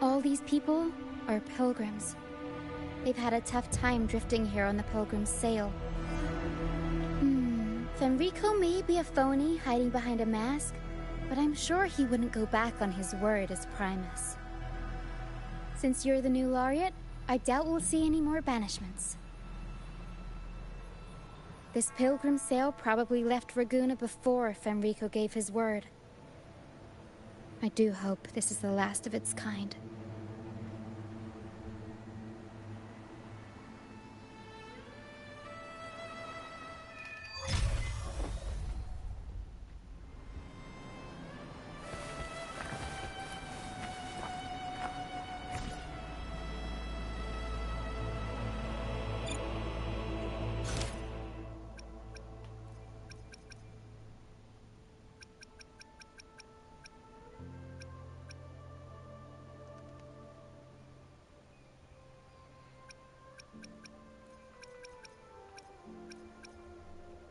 All these people are pilgrims. They've had a tough time drifting here on the Pilgrim's sail. Fenrico may be a phony hiding behind a mask, but I'm sure he wouldn't go back on his word as Primus. Since you're the new laureate, I doubt we'll see any more banishments. This Pilgrim sail probably left Raguna before Fenrico gave his word. I do hope this is the last of its kind.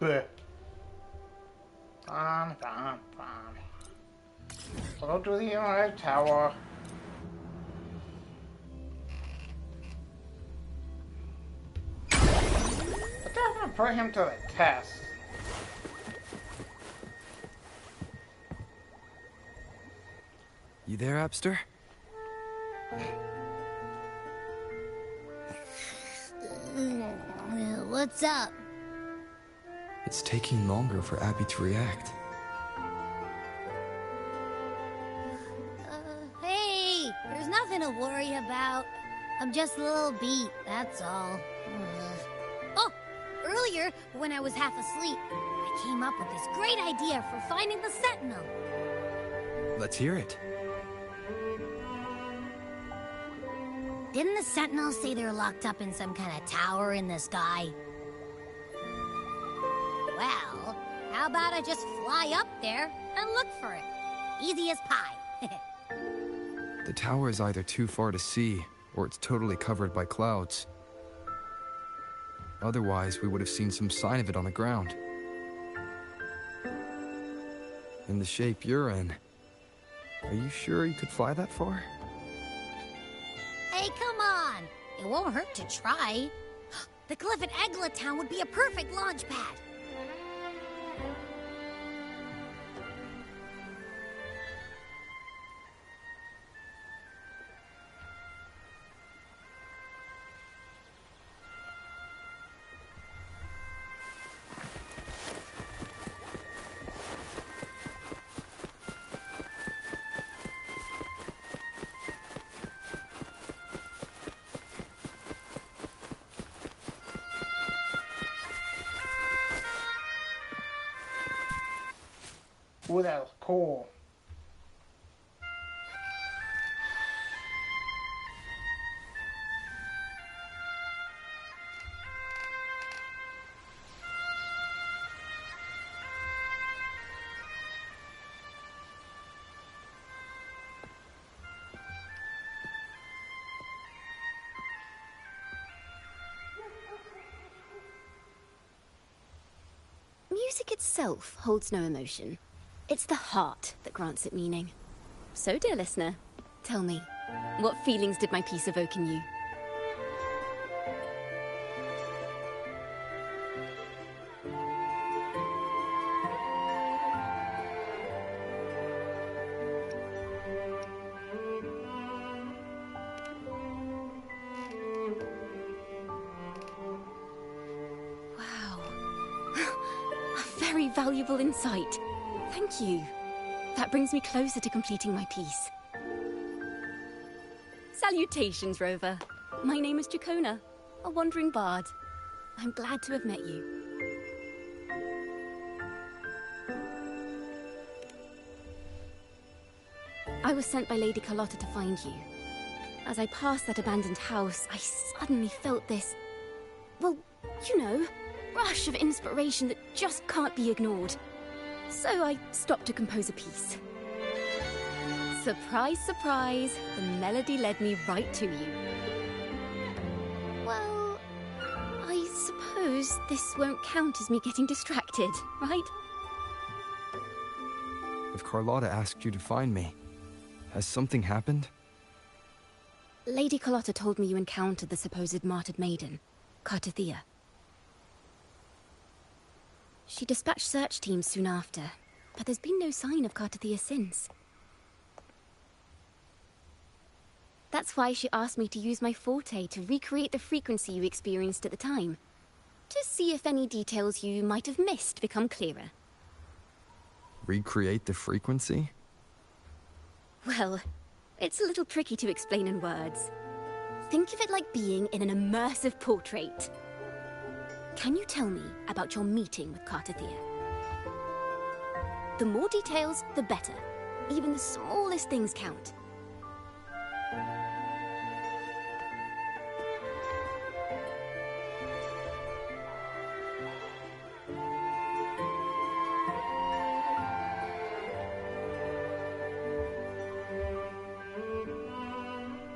Bleh. Fine. Go to the United Tower. But that's gonna put him to the test. You there, Abster? What's up? It's taking longer for Abby to react. Hey, there's nothing to worry about. I'm just a little beat, that's all. Oh, earlier, when I was half asleep, I came up with this great idea for finding the Sentinel. Let's hear it. Didn't the Sentinel say they're locked up in some kind of tower in the sky? Well, how about I just fly up there and look for it? Easy as pie. The tower is either too far to see, or it's totally covered by clouds. Otherwise, we would have seen some sign of it on the ground. In the shape you're in, are you sure you could fly that far? Hey, come on! It won't hurt to try. The cliff at Egla Town would be a perfect launch pad. Ooh, that's cool. Music itself holds no emotion. It's the heart that grants it meaning. So, dear listener, tell me, what feelings did my piece evoke in you? Very valuable insight. Thank you. That brings me closer to completing my piece. Salutations, Rover. My name is Jacona, a wandering bard. I'm glad to have met you. I was sent by Lady Carlotta to find you. As I passed that abandoned house, I suddenly felt this... well, you know... rush of inspiration that just can't be ignored. So I stopped to compose a piece. Surprise, surprise, the melody led me right to you. Well, I suppose this won't count as me getting distracted, right? If Carlotta asked you to find me, has something happened? Lady Carlotta told me you encountered the supposed martyred maiden, Cartathea. She dispatched search teams soon after, but there's been no sign of Cartathea since. That's why she asked me to use my forte to recreate the frequency you experienced at the time, to see if any details you might have missed become clearer. Recreate the frequency? Well, it's a little tricky to explain in words. Think of it like being in an immersive portrait. Can you tell me about your meeting with Cartathea? The more details, the better. Even the smallest things count.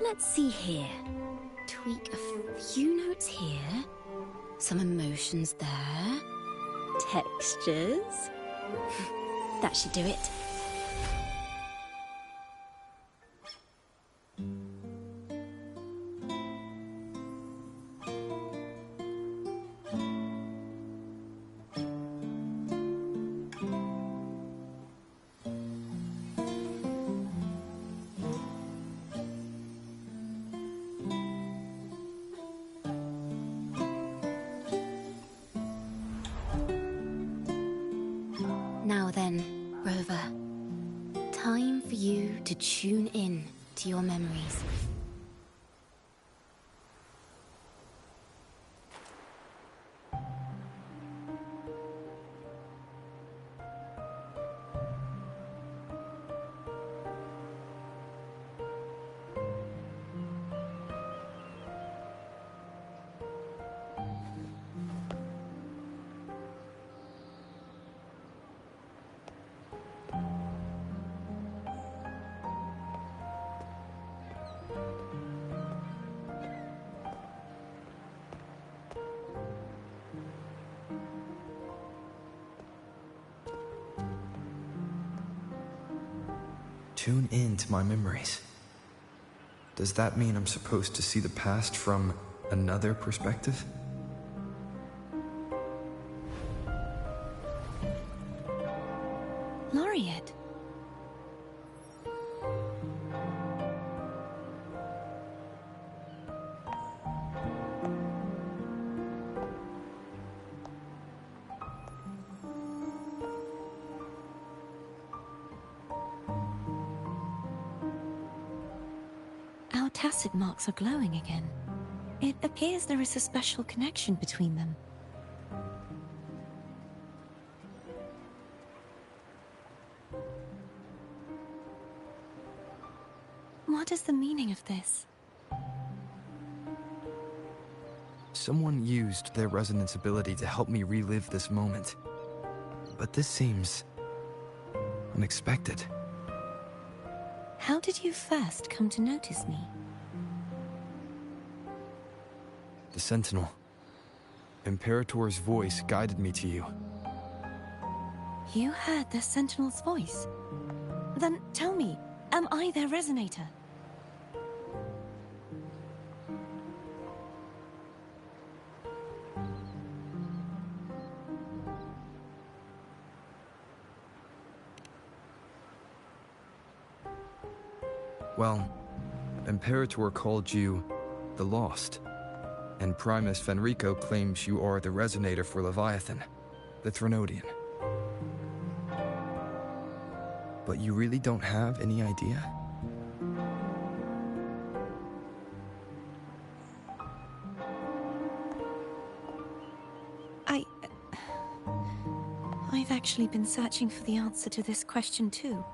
Let's see here. Tweak a few notes here. Some emotions there. Textures. That should do it. Now then, Rover. Time for you to tune in to your memories. Tune in to my memories. Does that mean I'm supposed to see the past from another perspective? Laureate. Our tacit marks are glowing again. It appears there is a special connection between them. What is the meaning of this? Someone used their resonance ability to help me relive this moment. But this seems unexpected. How did you first come to notice me? The Sentinel. Imperator's voice guided me to you. You heard the Sentinel's voice? Then tell me, am I their resonator? Well, Imperator called you the Lost, and Primus Fenrico claims you are the resonator for Leviathan, the Threnodian. But you really don't have any idea? I've actually been searching for the answer to this question too.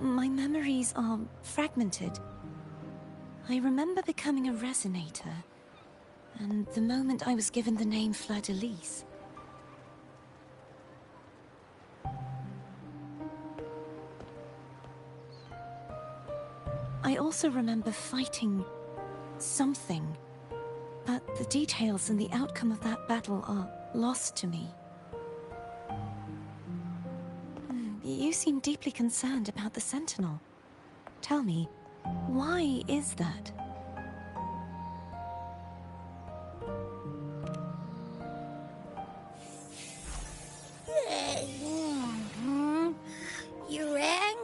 My memories are fragmented. I remember becoming a resonator, and the moment I was given the name Fleur-de-Lis. I also remember fighting something, but the details and the outcome of that battle are lost to me. You seem deeply concerned about the Sentinel. Tell me, why is that? You rang?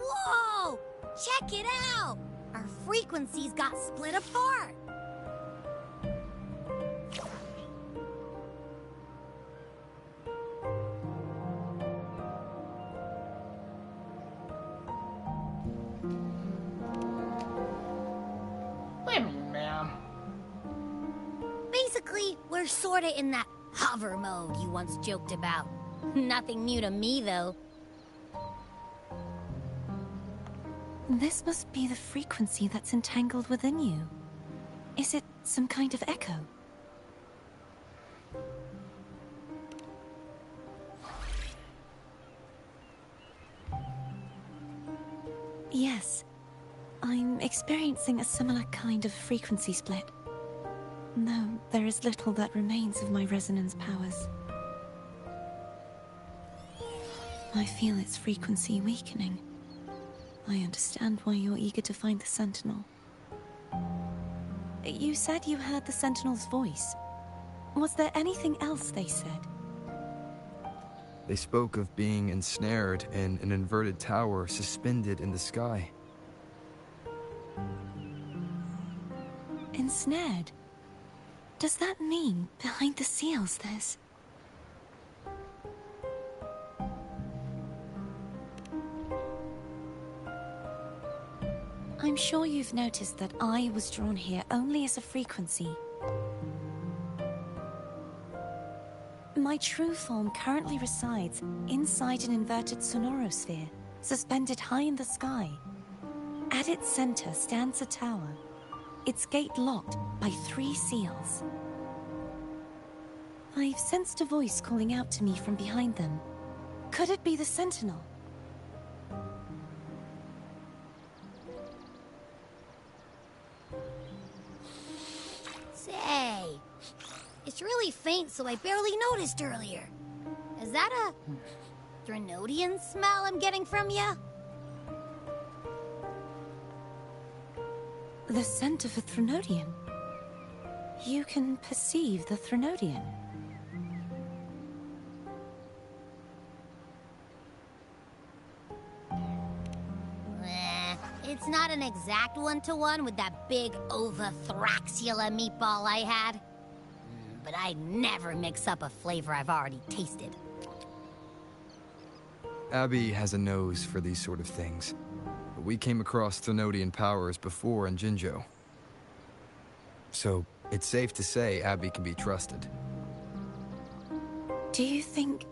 Whoa! Check it out! Our frequencies got split apart! What do you mean, ma'am? Basically, we're sorta in that hover mode you once joked about. Nothing new to me, though. This must be the frequency that's entangled within you. Is it some kind of echo? Yes. I'm experiencing a similar kind of frequency split. Though there is little that remains of my resonance powers. I feel its frequency weakening. I understand why you're eager to find the Sentinel. You said you heard the Sentinel's voice. Was there anything else they said? They spoke of being ensnared in an inverted tower suspended in the sky. Ensnared? Does that mean behind the seals there's... I'm sure you've noticed that I was drawn here only as a frequency. My true form currently resides inside an inverted sonorosphere, suspended high in the sky. At its center stands a tower, its gate locked by 3 seals. I've sensed a voice calling out to me from behind them. Could it be the Sentinel? Say, it's really faint, so I barely noticed earlier. Is that a Threnodian smell I'm getting from you? The scent of a Threnodian. You can perceive the Threnodian. It's not an exact one-to-one with that big Ovathraxula meatball I had. But I'd never mix up a flavor I've already tasted. Abby has a nose for these sort of things. But we came across Threnodian powers before in Jinzhou. So, It's safe to say Abby can be trusted. Do you think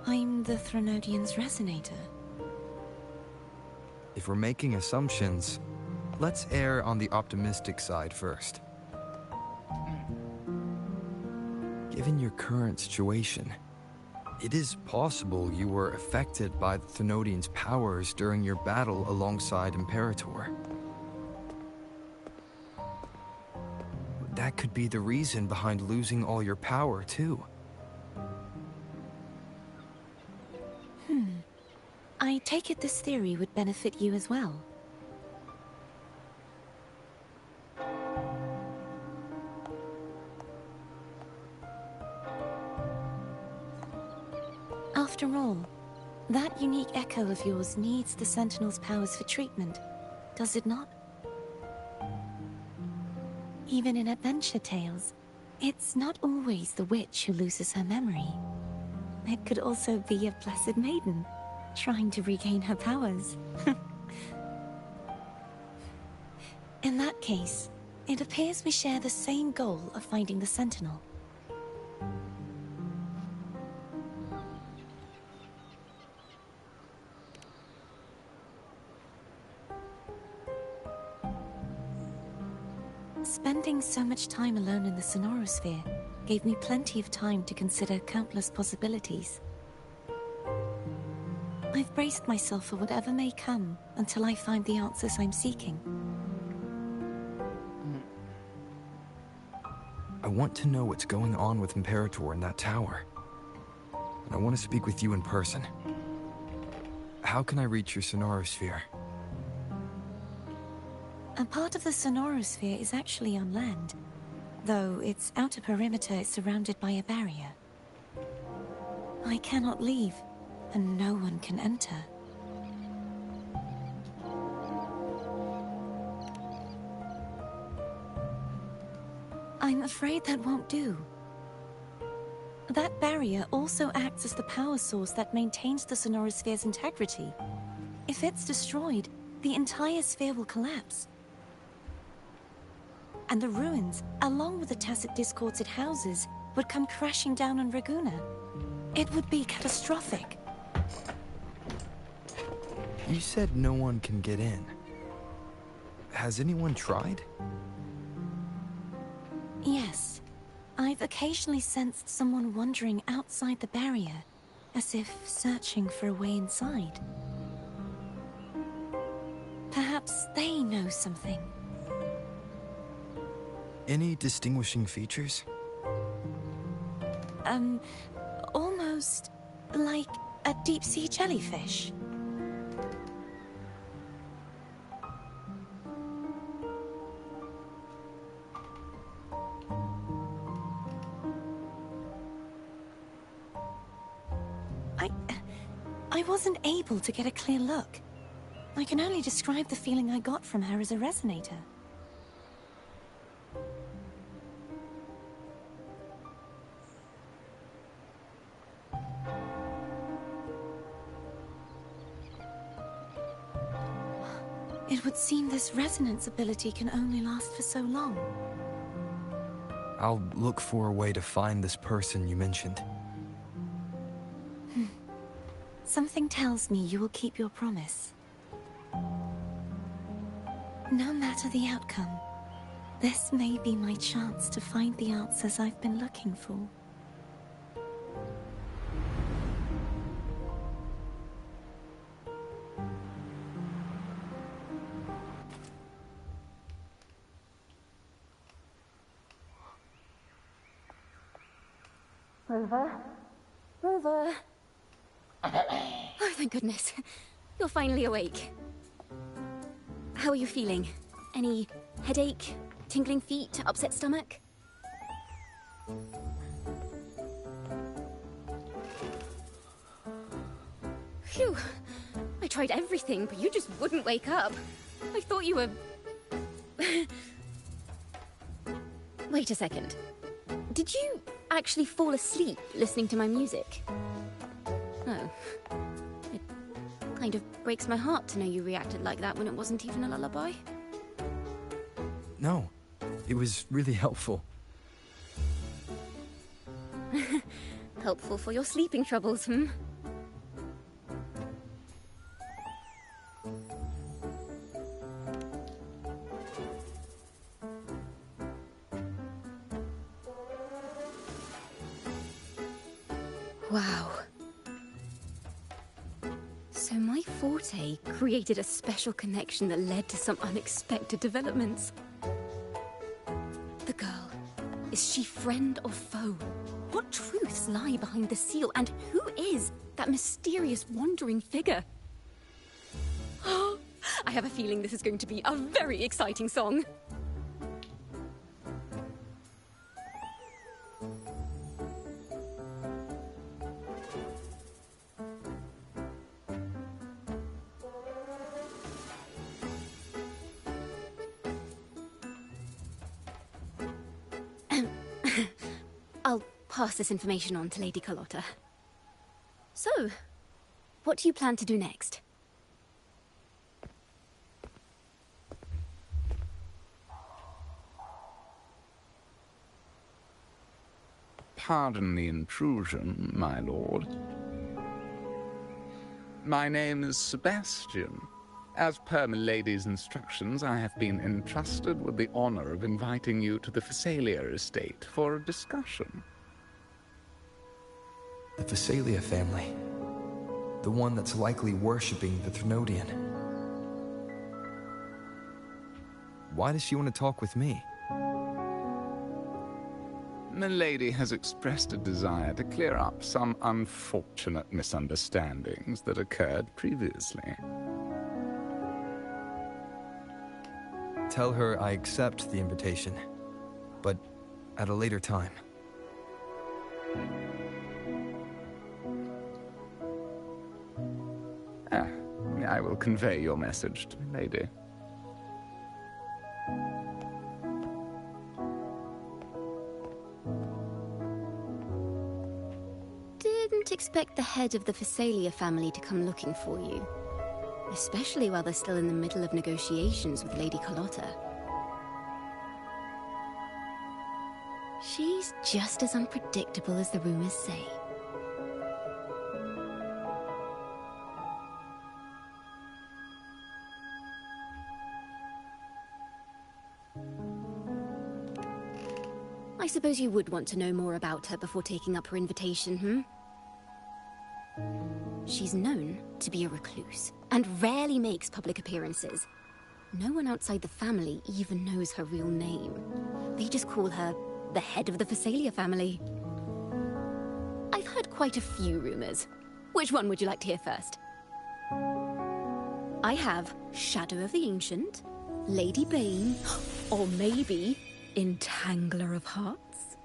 I'm the Threnodian's resonator? If we're making assumptions, let's err on the optimistic side first. Given your current situation, it is possible you were affected by the Threnodian's powers during your battle alongside Imperator. That could be the reason behind losing all your power, too. I take it this theory would benefit you as well. After all, that unique echo of yours needs the Sentinel's powers for treatment, does it not? Even in adventure tales, it's not always the witch who loses her memory. It could also be a blessed maiden, trying to regain her powers. In that case, it appears we share the same goal of finding the Sentinel. Spending so much time alone in the Sonorosphere gave me plenty of time to consider countless possibilities. I've braced myself for whatever may come until I find the answers I'm seeking. I want to know what's going on with Imperator in that tower. And I want to speak with you in person. How can I reach your Sonorosphere? A part of the Sonorosphere is actually on land, though its outer perimeter is surrounded by a barrier. I cannot leave, and no one can enter. I'm afraid that won't do. That barrier also acts as the power source that maintains the Sonorosphere's integrity. If it's destroyed, the entire sphere will collapse. And the ruins, along with the tacit discords it houses, would come crashing down on Raguna. It would be catastrophic. You said no one can get in. Has anyone tried? Yes. I've occasionally sensed someone wandering outside the barrier, as if searching for a way inside. Perhaps they know something. Any distinguishing features? Almost like a deep-sea jellyfish. I wasn't able to get a clear look. I can only describe the feeling I got from her as a resonator. It would seem this resonance ability can only last for so long. I'll look for a way to find this person you mentioned. Something tells me you will keep your promise. No matter the outcome, this may be my chance to find the answers I've been looking for. Rover? Rover? Oh, thank goodness. You're finally awake. How are you feeling? Any headache, tingling feet, upset stomach? Phew. I tried everything, but you just wouldn't wake up. I thought you were... Wait a second. Did you actually fall asleep listening to my music? Oh. It kind of breaks my heart to know you reacted like that when it wasn't even a lullaby. No. It was really helpful. Helpful for your sleeping troubles, hmm? Wow. So my forte created a special connection that led to some unexpected developments. The girl, is she friend or foe? What truths lie behind the seal, and who is that mysterious wandering figure? I have a feeling this is going to be a very exciting song. I'll pass this information on to Lady Carlotta. So, what do you plan to do next? Pardon the intrusion, my lord. My name is Sebastian. As per milady's instructions, I have been entrusted with the honor of inviting you to the Phasalia estate for a discussion. The Phasalia family. The one that's likely worshipping the Thrunodian. Why does she want to talk with me? Milady has expressed a desire to clear up some unfortunate misunderstandings that occurred previously. Tell her I accept the invitation, but at a later time. I will convey your message to Milady. Didn't expect the head of the Phasalia family to come looking for you. Especially while they're still in the middle of negotiations with Lady Carlotta. She's just as unpredictable as the rumors say. I suppose you would want to know more about her before taking up her invitation, hmm? She's known to be a recluse, and rarely makes public appearances. No one outside the family even knows her real name. They just call her the head of the Phasalia family. I've heard quite a few rumors. Which one would you like to hear first? I have Shadow of the Ancient, Lady Bane, or maybe Entangler of Hearts.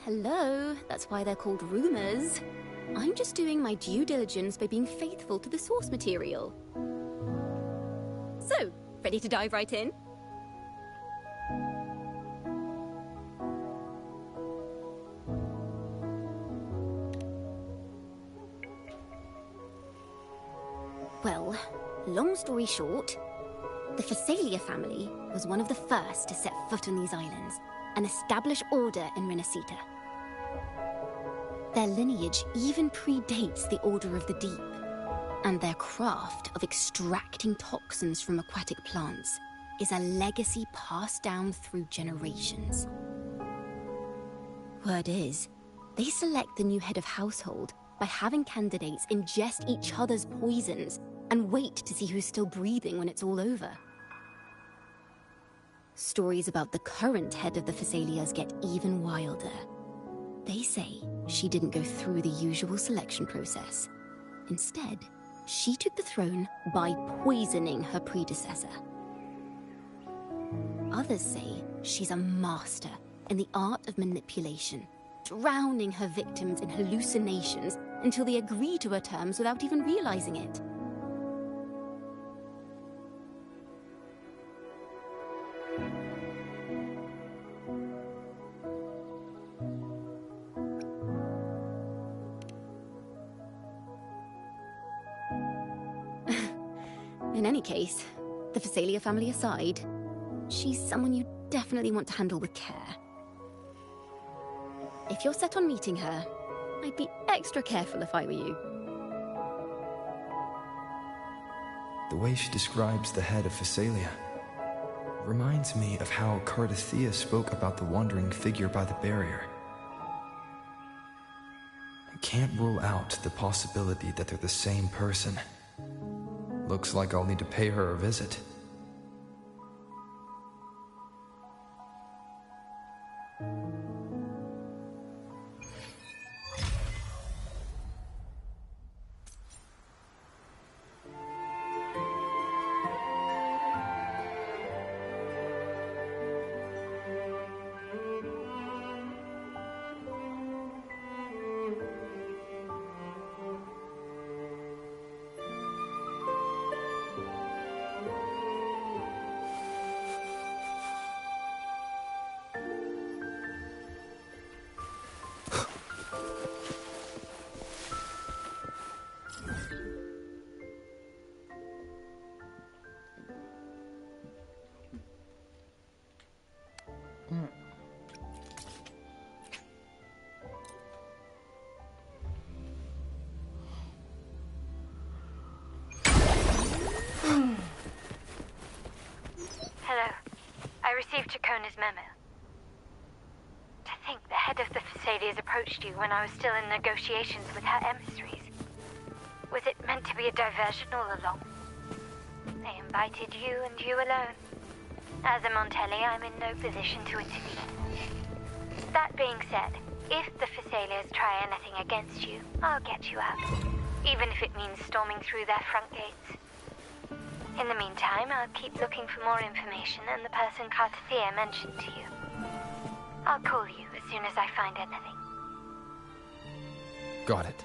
Hello, that's why they're called rumors. I'm just doing my due diligence by being faithful to the source material. So, ready to dive right in? Well, long story short, the Phasalia family was one of the first to set foot on these islands and establish order in Renacita. Their lineage even predates the Order of the Deep, and their craft of extracting toxins from aquatic plants is a legacy passed down through generations. Word is, they select the new head of household by having candidates ingest each other's poisons and wait to see who's still breathing when it's all over. Stories about the current head of the Phasalias get even wilder. They say she didn't go through the usual selection process. Instead, she took the throne by poisoning her predecessor. Others say she's a master in the art of manipulation, drowning her victims in hallucinations until they agree to her terms without even realizing it. In any case, the Phasalia family aside, she's someone you definitely want to handle with care. If you're set on meeting her, I'd be extra careful if I were you. The way she describes the head of Phasalia reminds me of how Cardathea spoke about the wandering figure by the barrier. I can't rule out the possibility that they're the same person. Looks like I'll need to pay her a visit. Hello. I received Chacona's memo. To think the head of the Phasalias approached you when I was still in negotiations with her emissaries. Was it meant to be a diversion all along? They invited you and you alone. As a Montelli, I'm in no position to intervene. That being said, if the Phasalias try anything against you, I'll get you out. Even if it means storming through their front gates. In the meantime, I'll keep looking for more information and the person Cardathea mentioned to you. I'll call you as soon as I find anything. Got it.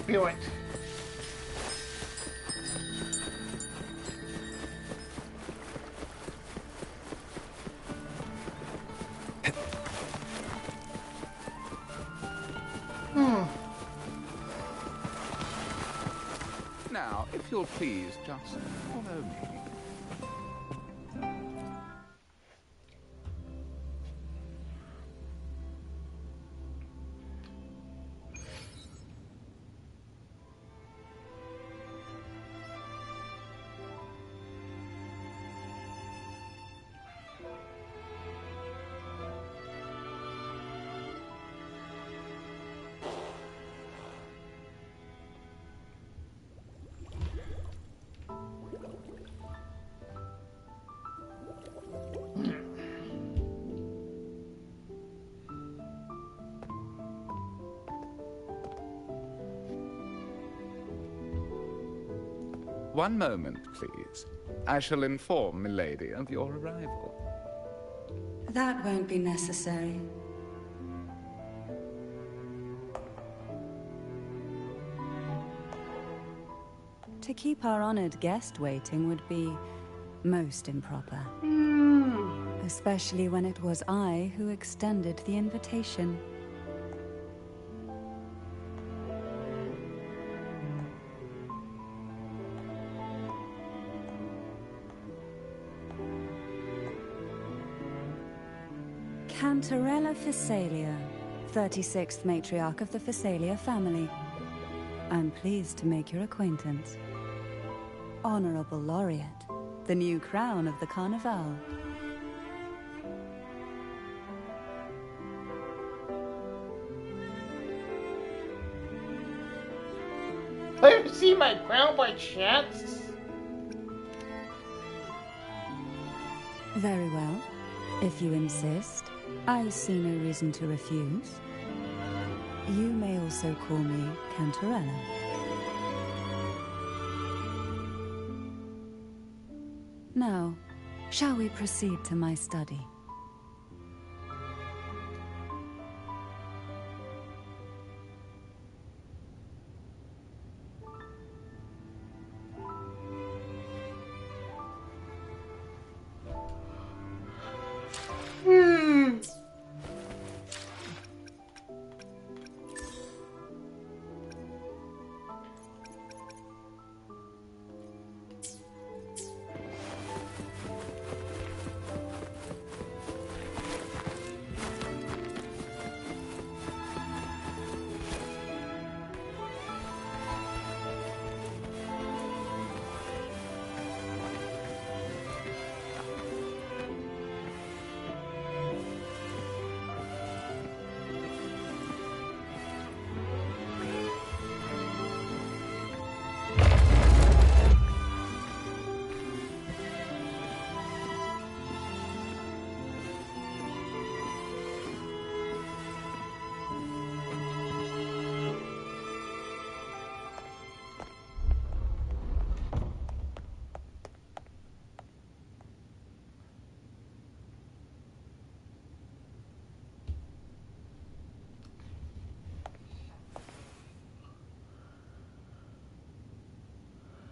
Do it. Now, if you'll please just follow me. One moment, please. I shall inform Milady of your arrival. That won't be necessary. To keep our honored guest waiting would be most improper. Especially when it was I who extended the invitation. Cantarella Physalia, 36th matriarch of the Physalia family. I'm pleased to make your acquaintance. Honorable Laureate, the new crown of the Carnival. Let him see my crown by chance? Very well. If you insist, I see no reason to refuse. You may also call me Cantarella. Now, shall we proceed to my study?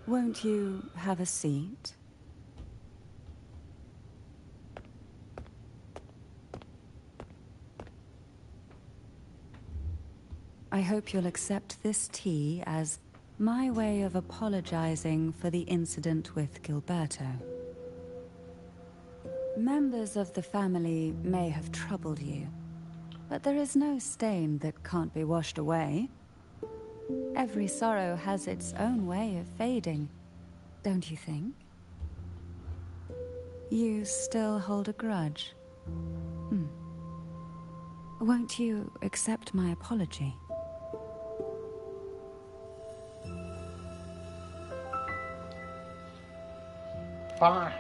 Won't you have a seat? I hope you'll accept this tea as my way of apologizing for the incident with Gilberto. Members of the family may have troubled you, but there is no stain that can't be washed away. Every sorrow has its own way of fading, don't you think? You still hold a grudge? Won't you accept my apology? Fine.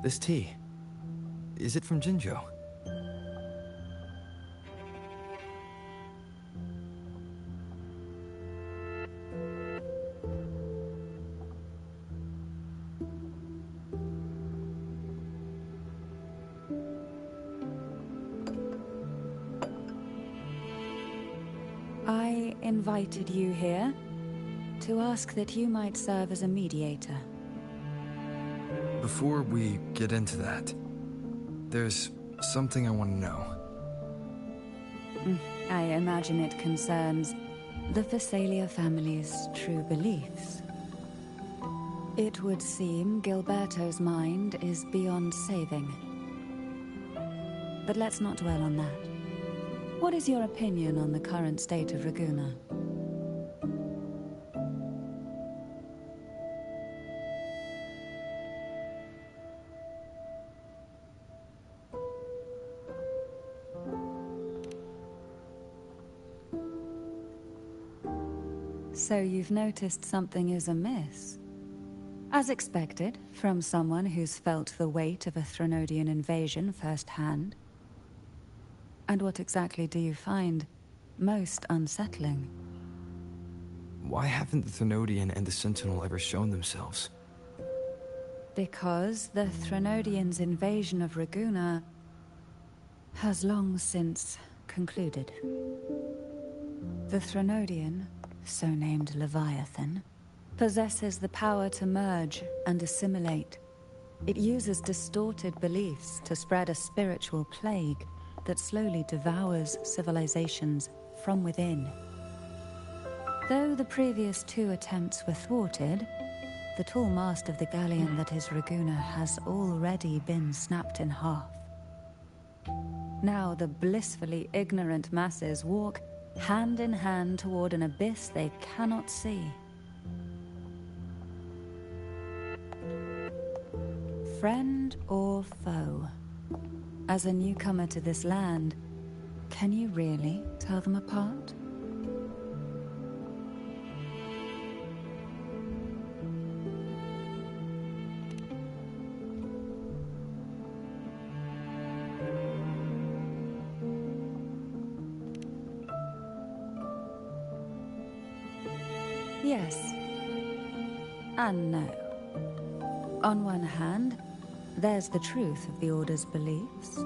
This tea, is it from Jinzhou? I invited you here to ask that you might serve as a mediator. Before we get into that, there's something I want to know. I imagine it concerns the Physalia family's true beliefs. It would seem Gilberto's mind is beyond saving. But let's not dwell on that. What is your opinion on the current state of Ragusa? So you've noticed something is amiss. As expected, from someone who's felt the weight of a Threnodian invasion firsthand. And what exactly do you find most unsettling? Why haven't the Threnodian and the Sentinel ever shown themselves? Because the Threnodians' invasion of Ragusa has long since concluded. The Threnodian, so named Leviathan, possesses the power to merge and assimilate. It uses distorted beliefs to spread a spiritual plague that slowly devours civilizations from within. Though the previous 2 attempts were thwarted, the tall mast of the galleon that is Raguna has already been snapped in half. Now the blissfully ignorant masses walk hand in hand toward an abyss they cannot see. Friend or foe? As a newcomer to this land, can you really tell them apart? Yes. And no. On one hand, there's the truth of the Order's beliefs.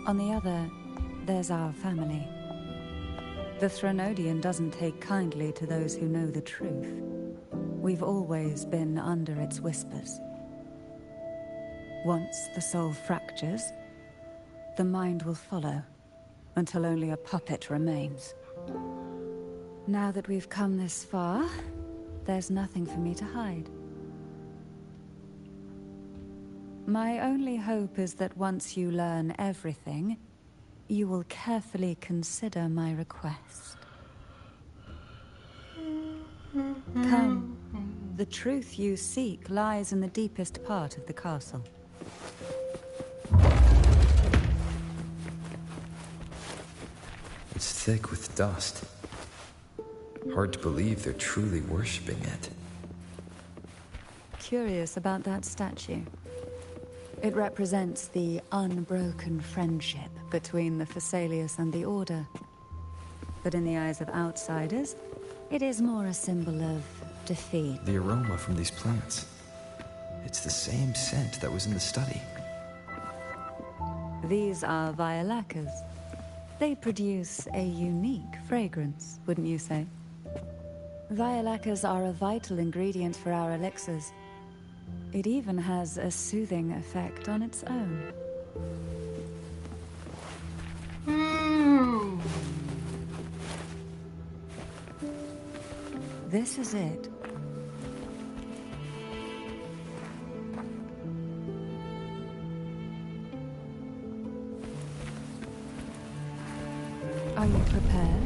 On the other, there's our family. The Threnodian doesn't take kindly to those who know the truth. We've always been under its whispers. Once the soul fractures, the mind will follow, until only a puppet remains. Now that we've come this far, there's nothing for me to hide. My only hope is that once you learn everything, you will carefully consider my request. Come. The truth you seek lies in the deepest part of the castle. It's thick with dust. Hard to believe they're truly worshipping it. Curious about that statue. It represents the unbroken friendship between the Phasaelius and the Order. But in the eyes of outsiders, it is more a symbol of defeat. The aroma from these plants. It's the same scent that was in the study. These are violacas. They produce a unique fragrance, wouldn't you say? Violacas are a vital ingredient for our elixirs. It even has a soothing effect on its own. This is it. Are you prepared?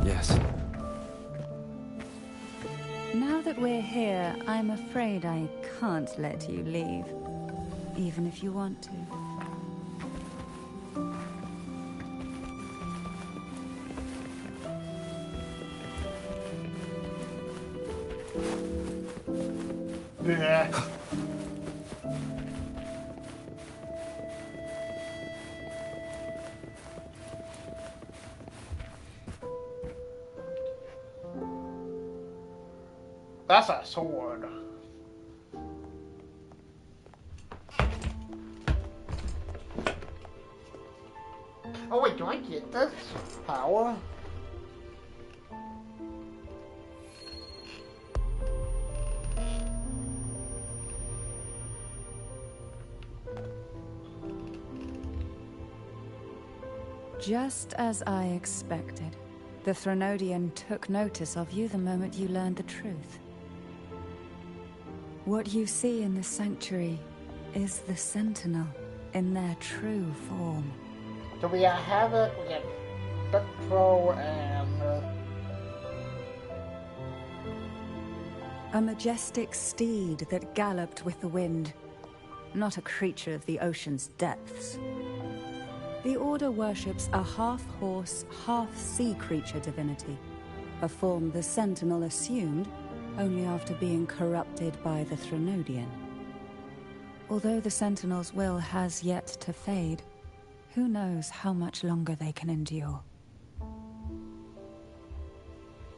Yes. Now that we're here, I'm afraid I can't let you leave, even if you want to. Yeah. That's a sword. Oh wait, do I get this power? Just as I expected, the Threnodian took notice of you the moment you learned the truth. What you see in the sanctuary is the Sentinel in their true form. So we got Havoc, we got Spectro, and... A majestic steed that galloped with the wind, not a creature of the ocean's depths. The Order worships a half-horse, half-sea creature divinity, a form the Sentinel assumed only after being corrupted by the Threnodian. Although the Sentinel's will has yet to fade, who knows how much longer they can endure.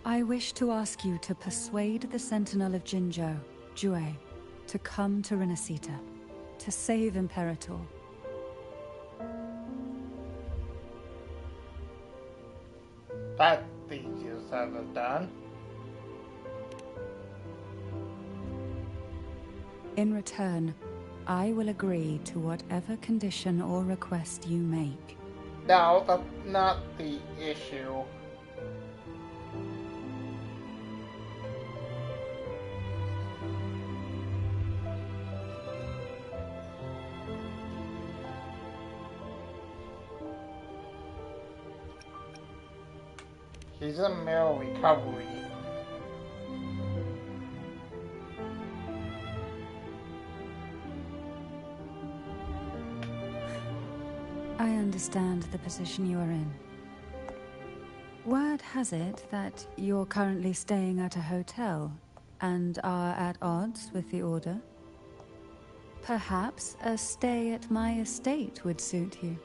I wish to ask you to persuade the Sentinel of Jinzhou, Jue, to come to Renacita, to save Imperator. That's easier said than done. In return, I will agree to whatever condition or request you make. No, that's not the issue. He's in middle recovery. I understand the position you are in. Word has it that you're currently staying at a hotel and are at odds with the Order. Perhaps a stay at my estate would suit you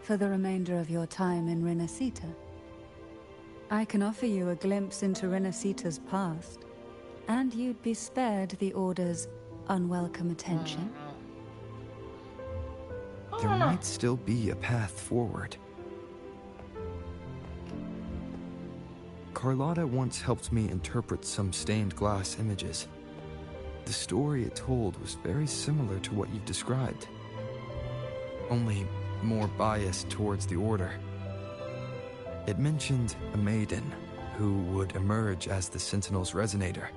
for the remainder of your time in Renacita. I can offer you a glimpse into Renacita's past, and you'd be spared the Order's unwelcome attention. There might still be a path forward. Carlotta once helped me interpret some stained glass images. The story it told was very similar to what you've described, only more biased towards the Order. It mentioned a maiden who would emerge as the Sentinel's resonator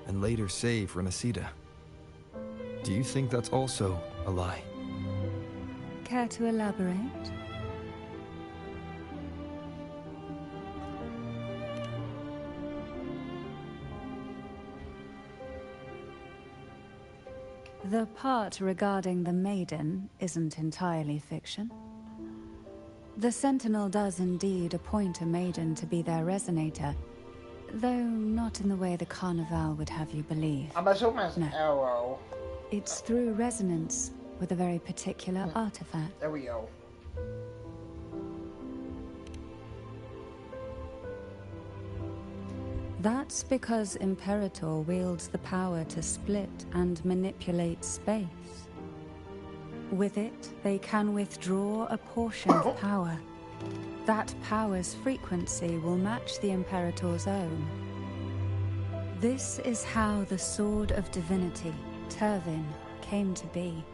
and later save Renacita. Do you think that's also a lie? Care to elaborate? The part regarding the maiden isn't entirely fiction. The Sentinel does indeed appoint a maiden to be their resonator, though not in the way the Carnival would have you believe. I'm assuming it's an arrow. It's through resonance with a very particular artifact. There we go. That's because Imperator wields the power to split and manipulate space. With it, they can withdraw a portion of power. That power's frequency will match the Imperator's own. This is how the Sword of Divinity, Turvin, came to be.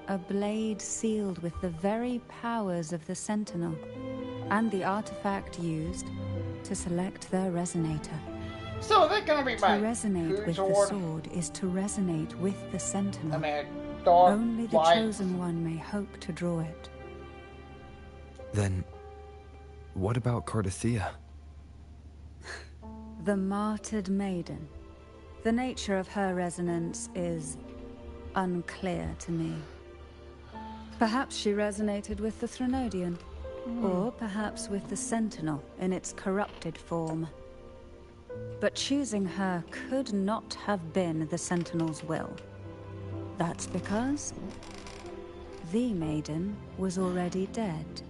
A blade sealed with the very powers of the Sentinel, and the artifact used to select their resonator. So they're gonna be to resonate with the sword is to resonate with the Sentinel. Only the chosen one may hope to draw it. Then, what about Cardothea? The martyred maiden. The nature of her resonance is unclear to me. Perhaps she resonated with the Threnodian, or perhaps with the Sentinel in its corrupted form. But choosing her could not have been the Sentinel's will. That's because the maiden was already dead.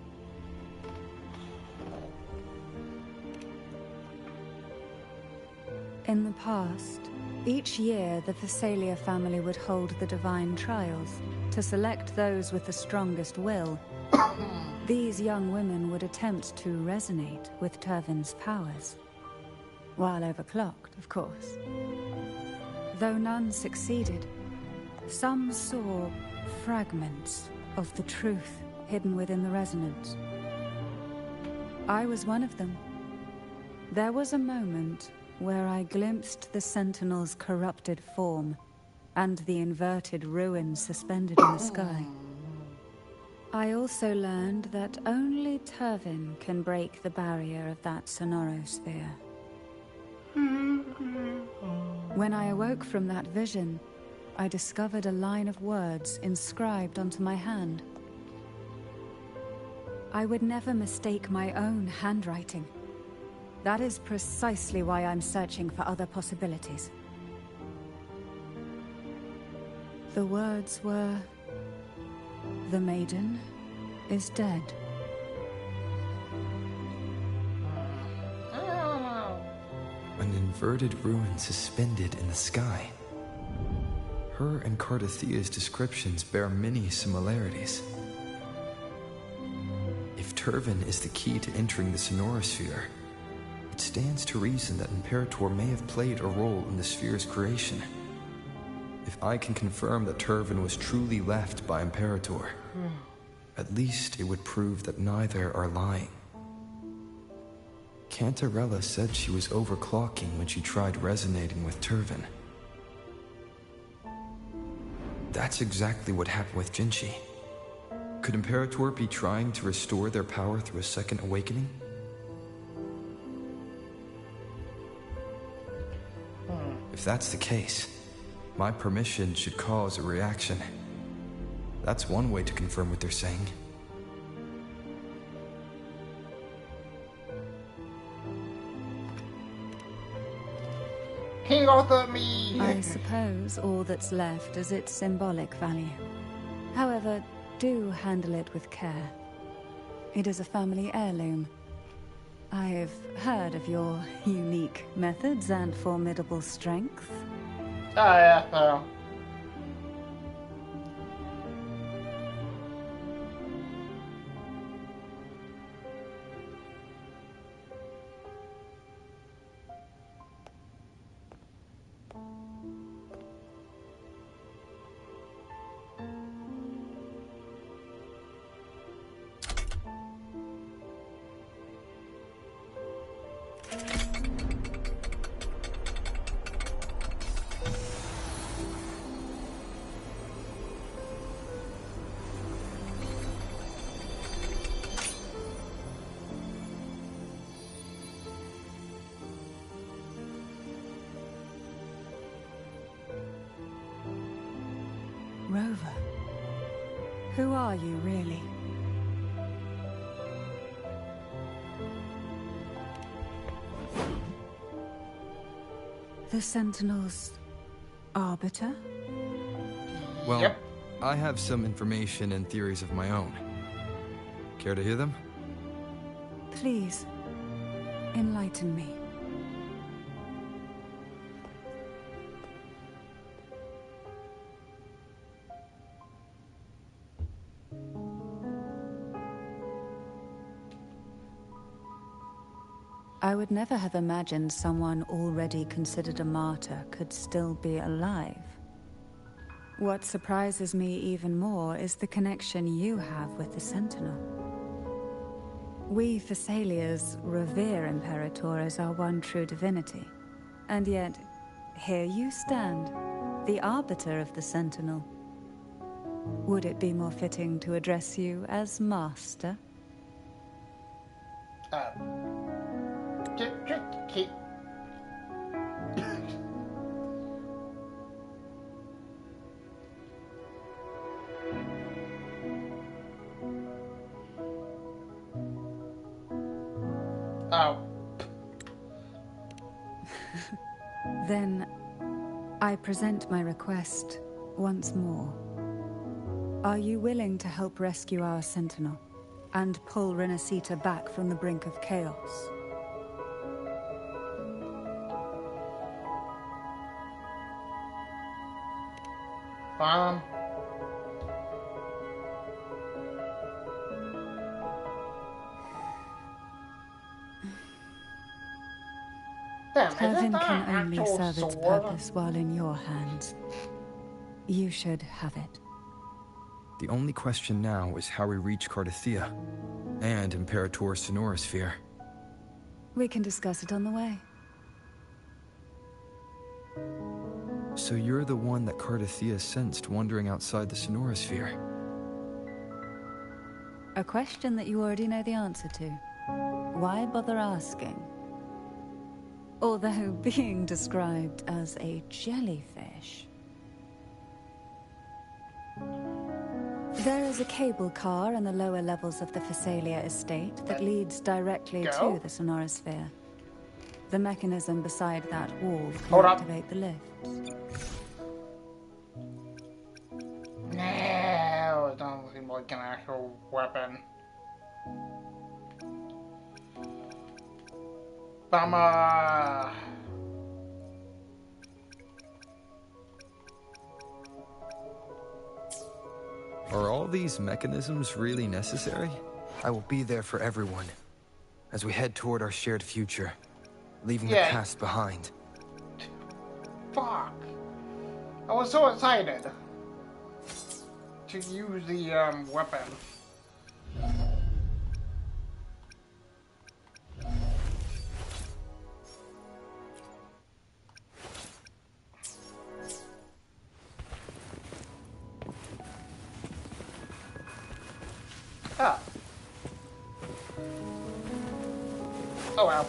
In the past, each year the Phasalia family would hold the Divine Trials to select those with the strongest will. These young women would attempt to resonate with Turvin's powers. While overclocked, of course. Though none succeeded, some saw fragments of the truth hidden within the resonance. I was one of them. There was a moment where I glimpsed the Sentinel's corrupted form and the inverted ruins suspended in the sky. I also learned that only Turvin can break the barrier of that sonorosphere. When I awoke from that vision, I discovered a line of words inscribed onto my hand. I would never mistake my own handwriting. That is precisely why I'm searching for other possibilities. The words were, "The maiden is dead." An inverted ruin suspended in the sky. Her and Cardothea's descriptions bear many similarities. If Turvan is the key to entering the Sonorosphere, it stands to reason that Imperator may have played a role in the sphere's creation. If I can confirm that Turvan was truly left by Imperator, at least it would prove that neither are lying. Cantarella said she was overclocking when she tried resonating with Turvan. That's exactly what happened with Jinchi. Could Imperator be trying to restore their power through a second awakening? If that's the case, my permission should cause a reaction. That's one way to confirm what they're saying. King of me! I suppose all that's left is its symbolic value. However, do handle it with care. It is a family heirloom. I've heard of your unique methods and formidable strength. Oh yeah, so... Rover, who are you really? The Sentinel's arbiter? Well, yep. I have some information and theories of my own. Care to hear them? Please, enlighten me. I would never have imagined someone already considered a martyr could still be alive. What surprises me even more is the connection you have with the Sentinel. We Thessalians revere Imperator as our one true divinity, and yet, here you stand, the arbiter of the Sentinel. Would it be more fitting to address you as Master? Keep. Oh. Then, I present my request once more. Are you willing to help rescue our Sentinel, and pull Renacita back from the brink of chaos? Turvan can only serve its purpose while in your hands. You should have it. The only question now is how we reach Cardathia and Imperator's Sonorosphere. We can discuss it on the way. So you're the one that Cardathia sensed wandering outside the Sonorosphere? A question that you already know the answer to. Why bother asking? Although being described as a jellyfish. There is a cable car in the lower levels of the Thessalia estate that leads directly to the Sonorosphere. The mechanism beside that wall can activate the lifts. No, it doesn't seem like an actual weapon. Bummer. Are all these mechanisms really necessary? I will be there for everyone, as we head toward our shared future, leaving the Yeah. past behind. Fuck. I was so excited to use the weapon. Ah. Oh well.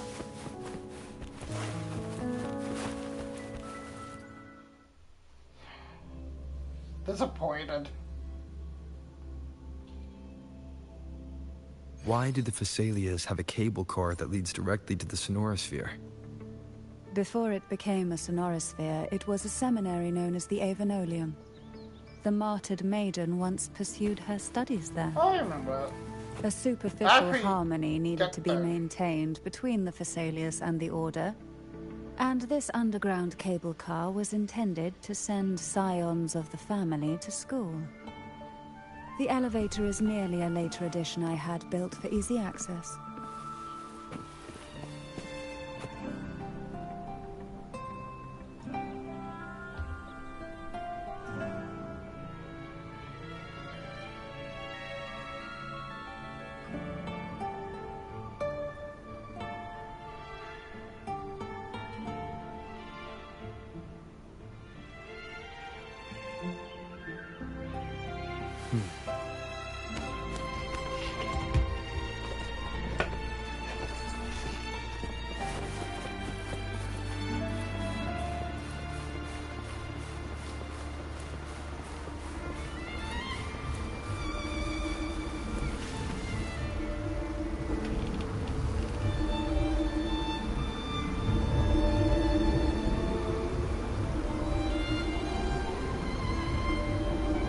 Disappointed. Why do the Phasalias have a cable car that leads directly to the Sonorosphere? Before it became a Sonorosphere, it was a seminary known as the Avenolium. The martyred maiden once pursued her studies there. I remember. A superficial harmony needed to be maintained between the Phasalias and the Order, and this underground cable car was intended to send scions of the family to school. The elevator is merely a later addition I had built for easy access.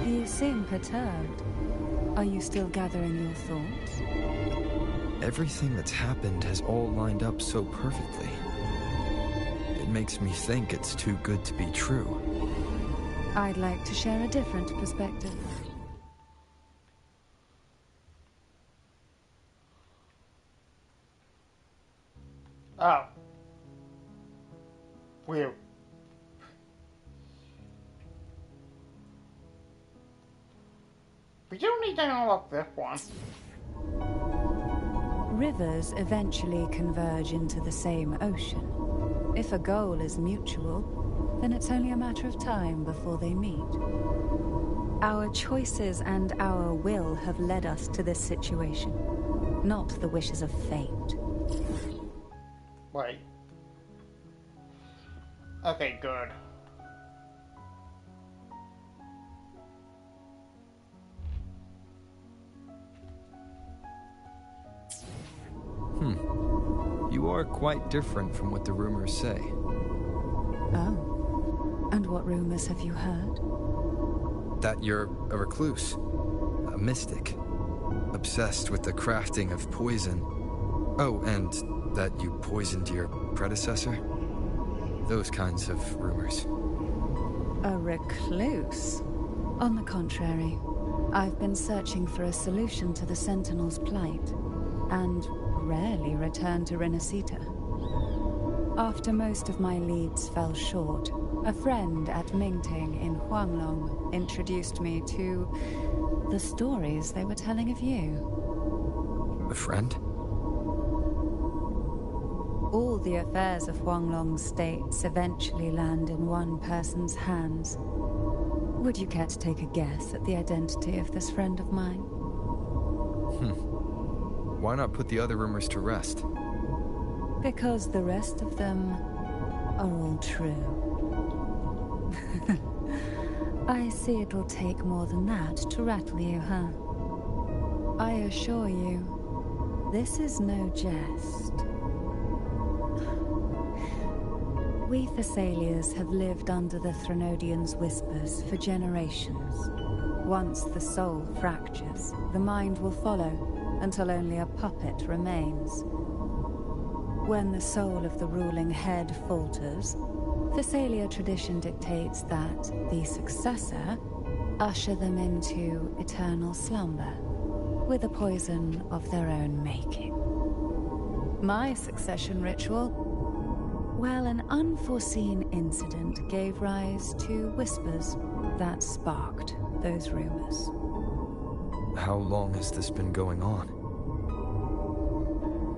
You seem perturbed. Are you still gathering your thoughts? Everything that's happened has all lined up so perfectly. It makes me think it's too good to be true. I'd like to share a different perspective. Oh. Weird. We don't need to unlock this one. Rivers eventually converge into the same ocean. If a goal is mutual, then it's only a matter of time before they meet. Our choices and our will have led us to this situation, not the wishes of fate. Wait. Okay, good. You are quite different from what the rumors say. Oh. And what rumors have you heard? That you're a recluse, a mystic, obsessed with the crafting of poison. Oh, and that you poisoned your predecessor? Those kinds of rumors. A recluse? On the contrary, I've been searching for a solution to the Sentinel's plight, and rarely return to Renacita. After most of my leads fell short, a friend at Mingting in Huanglong introduced me to the stories they were telling of you. A friend? All the affairs of Huanglong's states eventually land in one person's hands. Would you care to take a guess at the identity of this friend of mine? Why not put the other rumors to rest? Because the rest of them are all true. I see it'll take more than that to rattle you, huh? I assure you, this is no jest. We Thessalians have lived under the Threnodians' whispers for generations. Once the soul fractures, the mind will follow, until only a puppet remains. When the soul of the ruling head falters, Thessalia tradition dictates that the successor usher them into eternal slumber. with a poison of their own making. My succession ritual? Well, an unforeseen incident gave rise to whispers that sparked those rumors. How long has this been going on?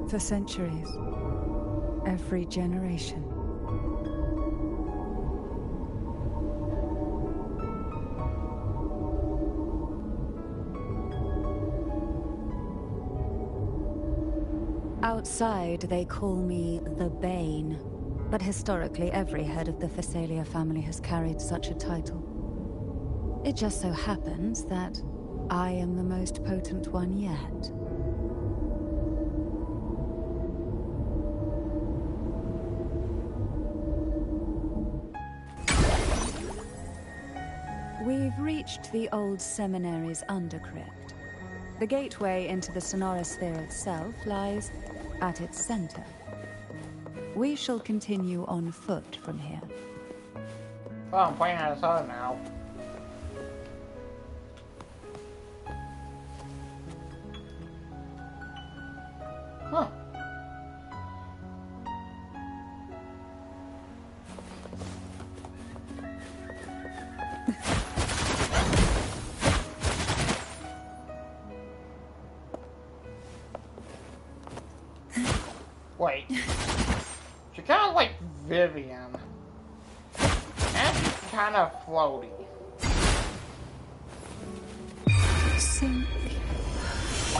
For centuries. Every generation. Outside, they call me the Bane, but historically every head of the Phasalia family has carried such a title. It just so happens that I am the most potent one yet. We've reached the old seminary's undercrypt. The gateway into the Sonorosphere itself lies at its center. We shall continue on foot from here. Oh, I'm playing as her now. Huh. Wait. She kind of like Vivian. And she's kind of floaty. Sink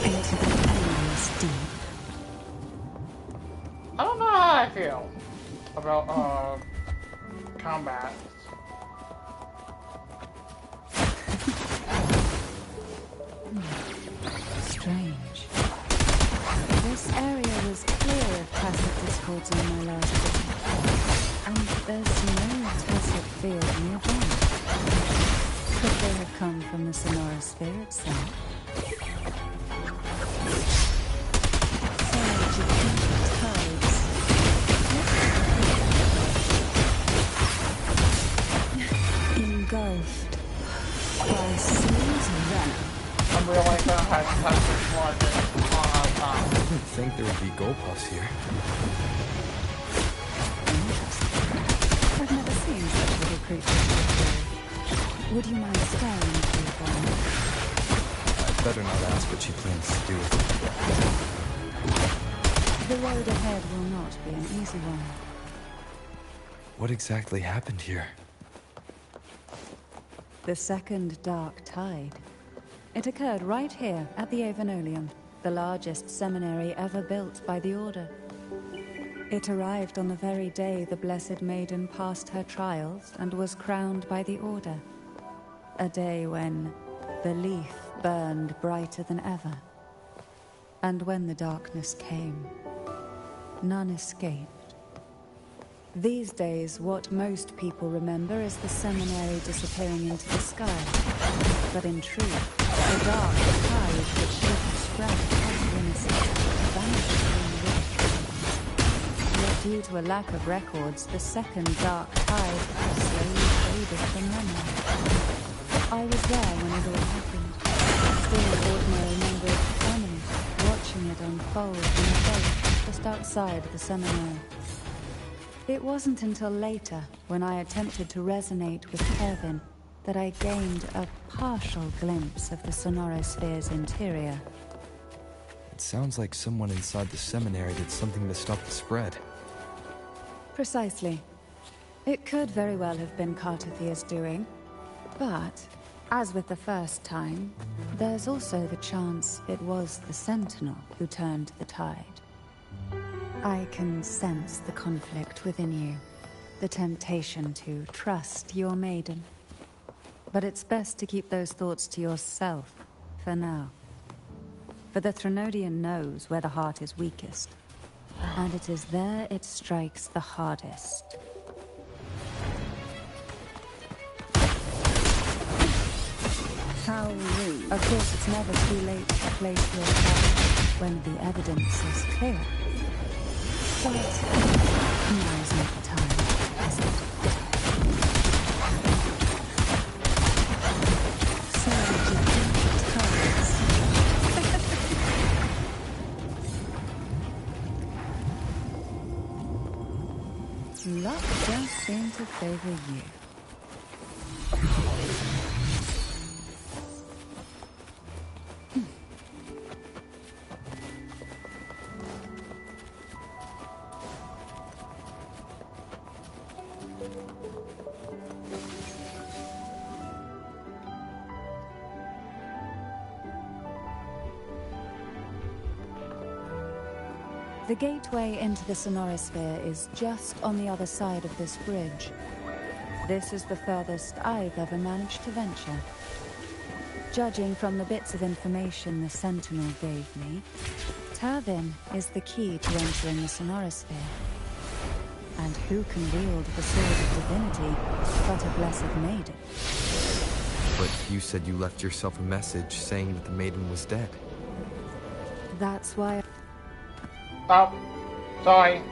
into the endless deep. I don't know how I feel about combat. Strange. This area was clear of tacit discords in my last visit, and there's no tacit field nearby. Could they have come from the Sonorosphere itself? Engulfed by seas of venom. I'm really gonna have to touch this one on our top. I didn't think there would be Golpuffs here. I've never seen such little creatures before. Would you mind staring into your phone? I'd better not ask what she plans to do with it. The road ahead will not be an easy one. What exactly happened here? The second dark tide. It occurred right here at the Avenolium, the largest seminary ever built by the Order. It arrived on the very day the Blessed Maiden passed her trials and was crowned by the Order. A day when belief burned brighter than ever. And when the darkness came, none escaped. These days, what most people remember is the seminary disappearing into the sky. But in truth, the dark tide which should have spread past Winnesy vanished in the Yet due to a lack of records, the second dark tide slowly faded from memory. I was there when it all happened, still an ordinary member of the family, watching it unfold in a boat just outside the seminary. It wasn't until later, when I attempted to resonate with Kevin, that I gained a partial glimpse of the Sonorosphere's interior. It sounds like someone inside the seminary did something to stop the spread. Precisely. It could very well have been Cartothia's doing, but, as with the first time, there's also the chance it was the Sentinel who turned the tide. I can sense the conflict within you, the temptation to trust your maiden. But it's best to keep those thoughts to yourself, for now. For the Threnodian knows where the heart is weakest, and it is there it strikes the hardest. How rude. Of course, it's never too late to place your card when the evidence is clear. But now's not the time, is it? So, did you think cards? to favor you. The gateway into the Sonorosphere is just on the other side of this bridge. This is the furthest I've ever managed to venture. Judging from the bits of information the Sentinel gave me, Turvin is the key to entering the Sonorosphere. And who can wield the sword of divinity but a blessed maiden? But you said you left yourself a message saying that the maiden was dead. That's why... Oh, sorry.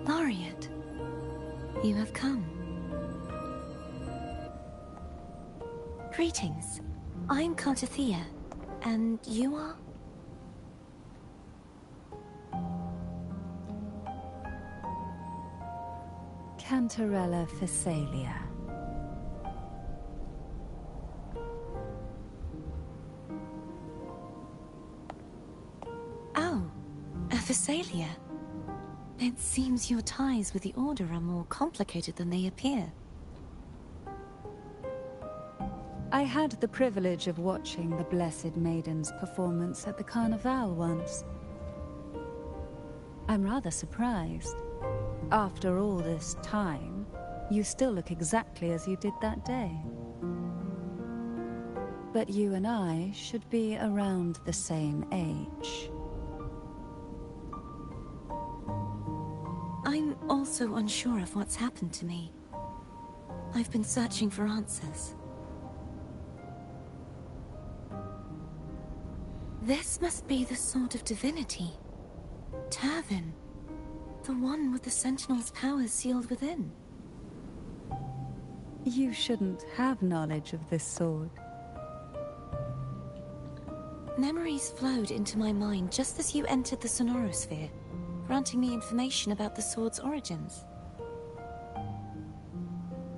Laureate, you have come. Greetings. I'm Cartathea, and you are? Cantarella Physalia. Oh, a Physalia. It seems your ties with the Order are more complicated than they appear. I had the privilege of watching the Blessed Maiden's performance at the Carnival once. I'm rather surprised. After all this time, you still look exactly as you did that day. But you and I should be around the same age. I'm also unsure of what's happened to me. I've been searching for answers. This must be the Sword of Divinity. Turvin. The one with the Sentinel's powers sealed within. You shouldn't have knowledge of this sword. Memories flowed into my mind just as you entered the Sonorosphere, granting me information about the sword's origins.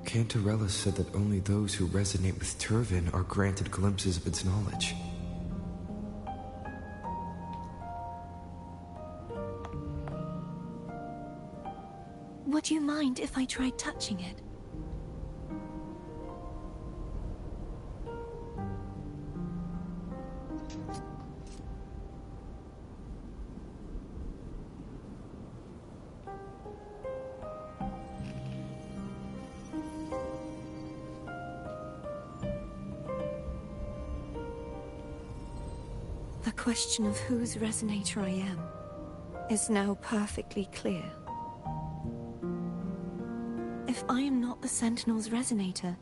Cantarella said that only those who resonate with Turvin are granted glimpses of its knowledge. Would you mind if I tried touching it? The question of whose resonator I am is now perfectly clear. If I am not the Sentinel's resonator,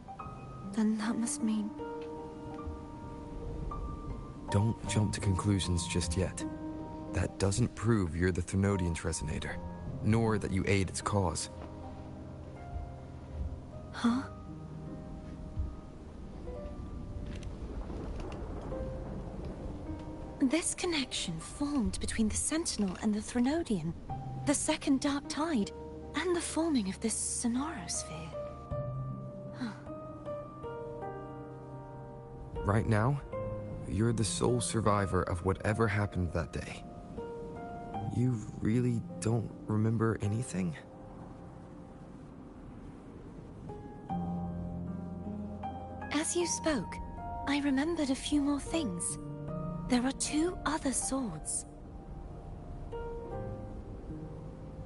then that must mean... Don't jump to conclusions just yet. That doesn't prove you're the Threnodian's resonator, nor that you aid its cause. Huh? This connection formed between the Sentinel and the Threnodian, the second Dark Tide, and the forming of this Sonorosphere. Right now, you're the sole survivor of whatever happened that day. You really don't remember anything? As you spoke, I remembered a few more things. There are 2 other swords.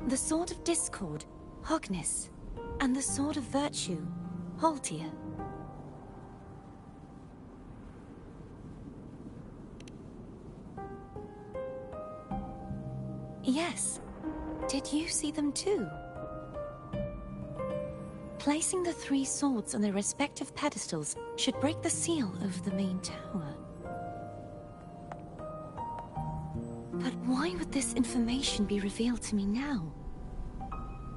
The Sword of Discord, Hognis, and the Sword of Virtue, Haltia. Yes. Did you see them too? Placing the 3 swords on their respective pedestals should break the seal of the main tower. But why would this information be revealed to me now?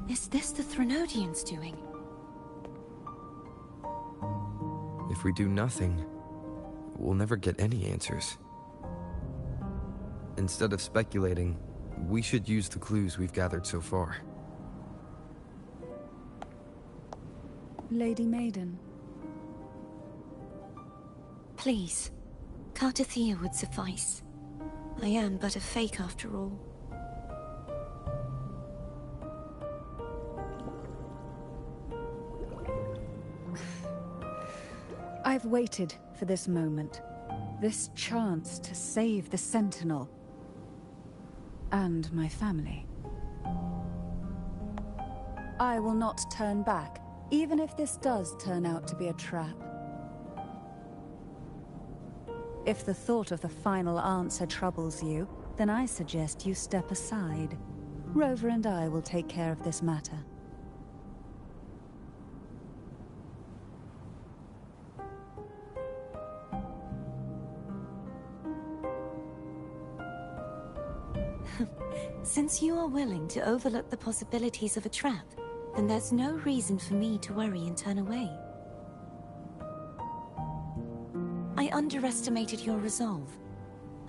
Is this the Threnodians' doing? If we do nothing, we'll never get any answers. Instead of speculating, we should use the clues we've gathered so far. Lady Maiden. Please, Cartathea would suffice. I am but a fake after all. I've waited for this moment. This chance to save the Sentinel. And my family. I will not turn back, even if this does turn out to be a trap. If the thought of the final answer troubles you, then I suggest you step aside. Rover and I will take care of this matter. Since you are willing to overlook the possibilities of a trap, then there's no reason for me to worry and turn away. I underestimated your resolve.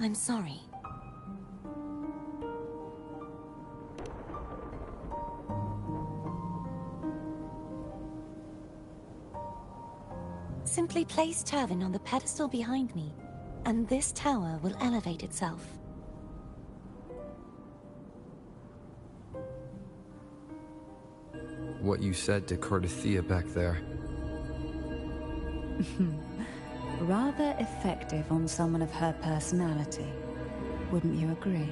I'm sorry. Simply place Turvin on the pedestal behind me, and this tower will elevate itself. What you said to Cartathea back there. Rather effective on someone of her personality. Wouldn't you agree?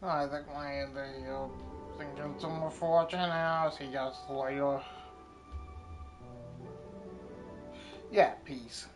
I think they're thinking some more fortune now. He gets later. Yeah, peace.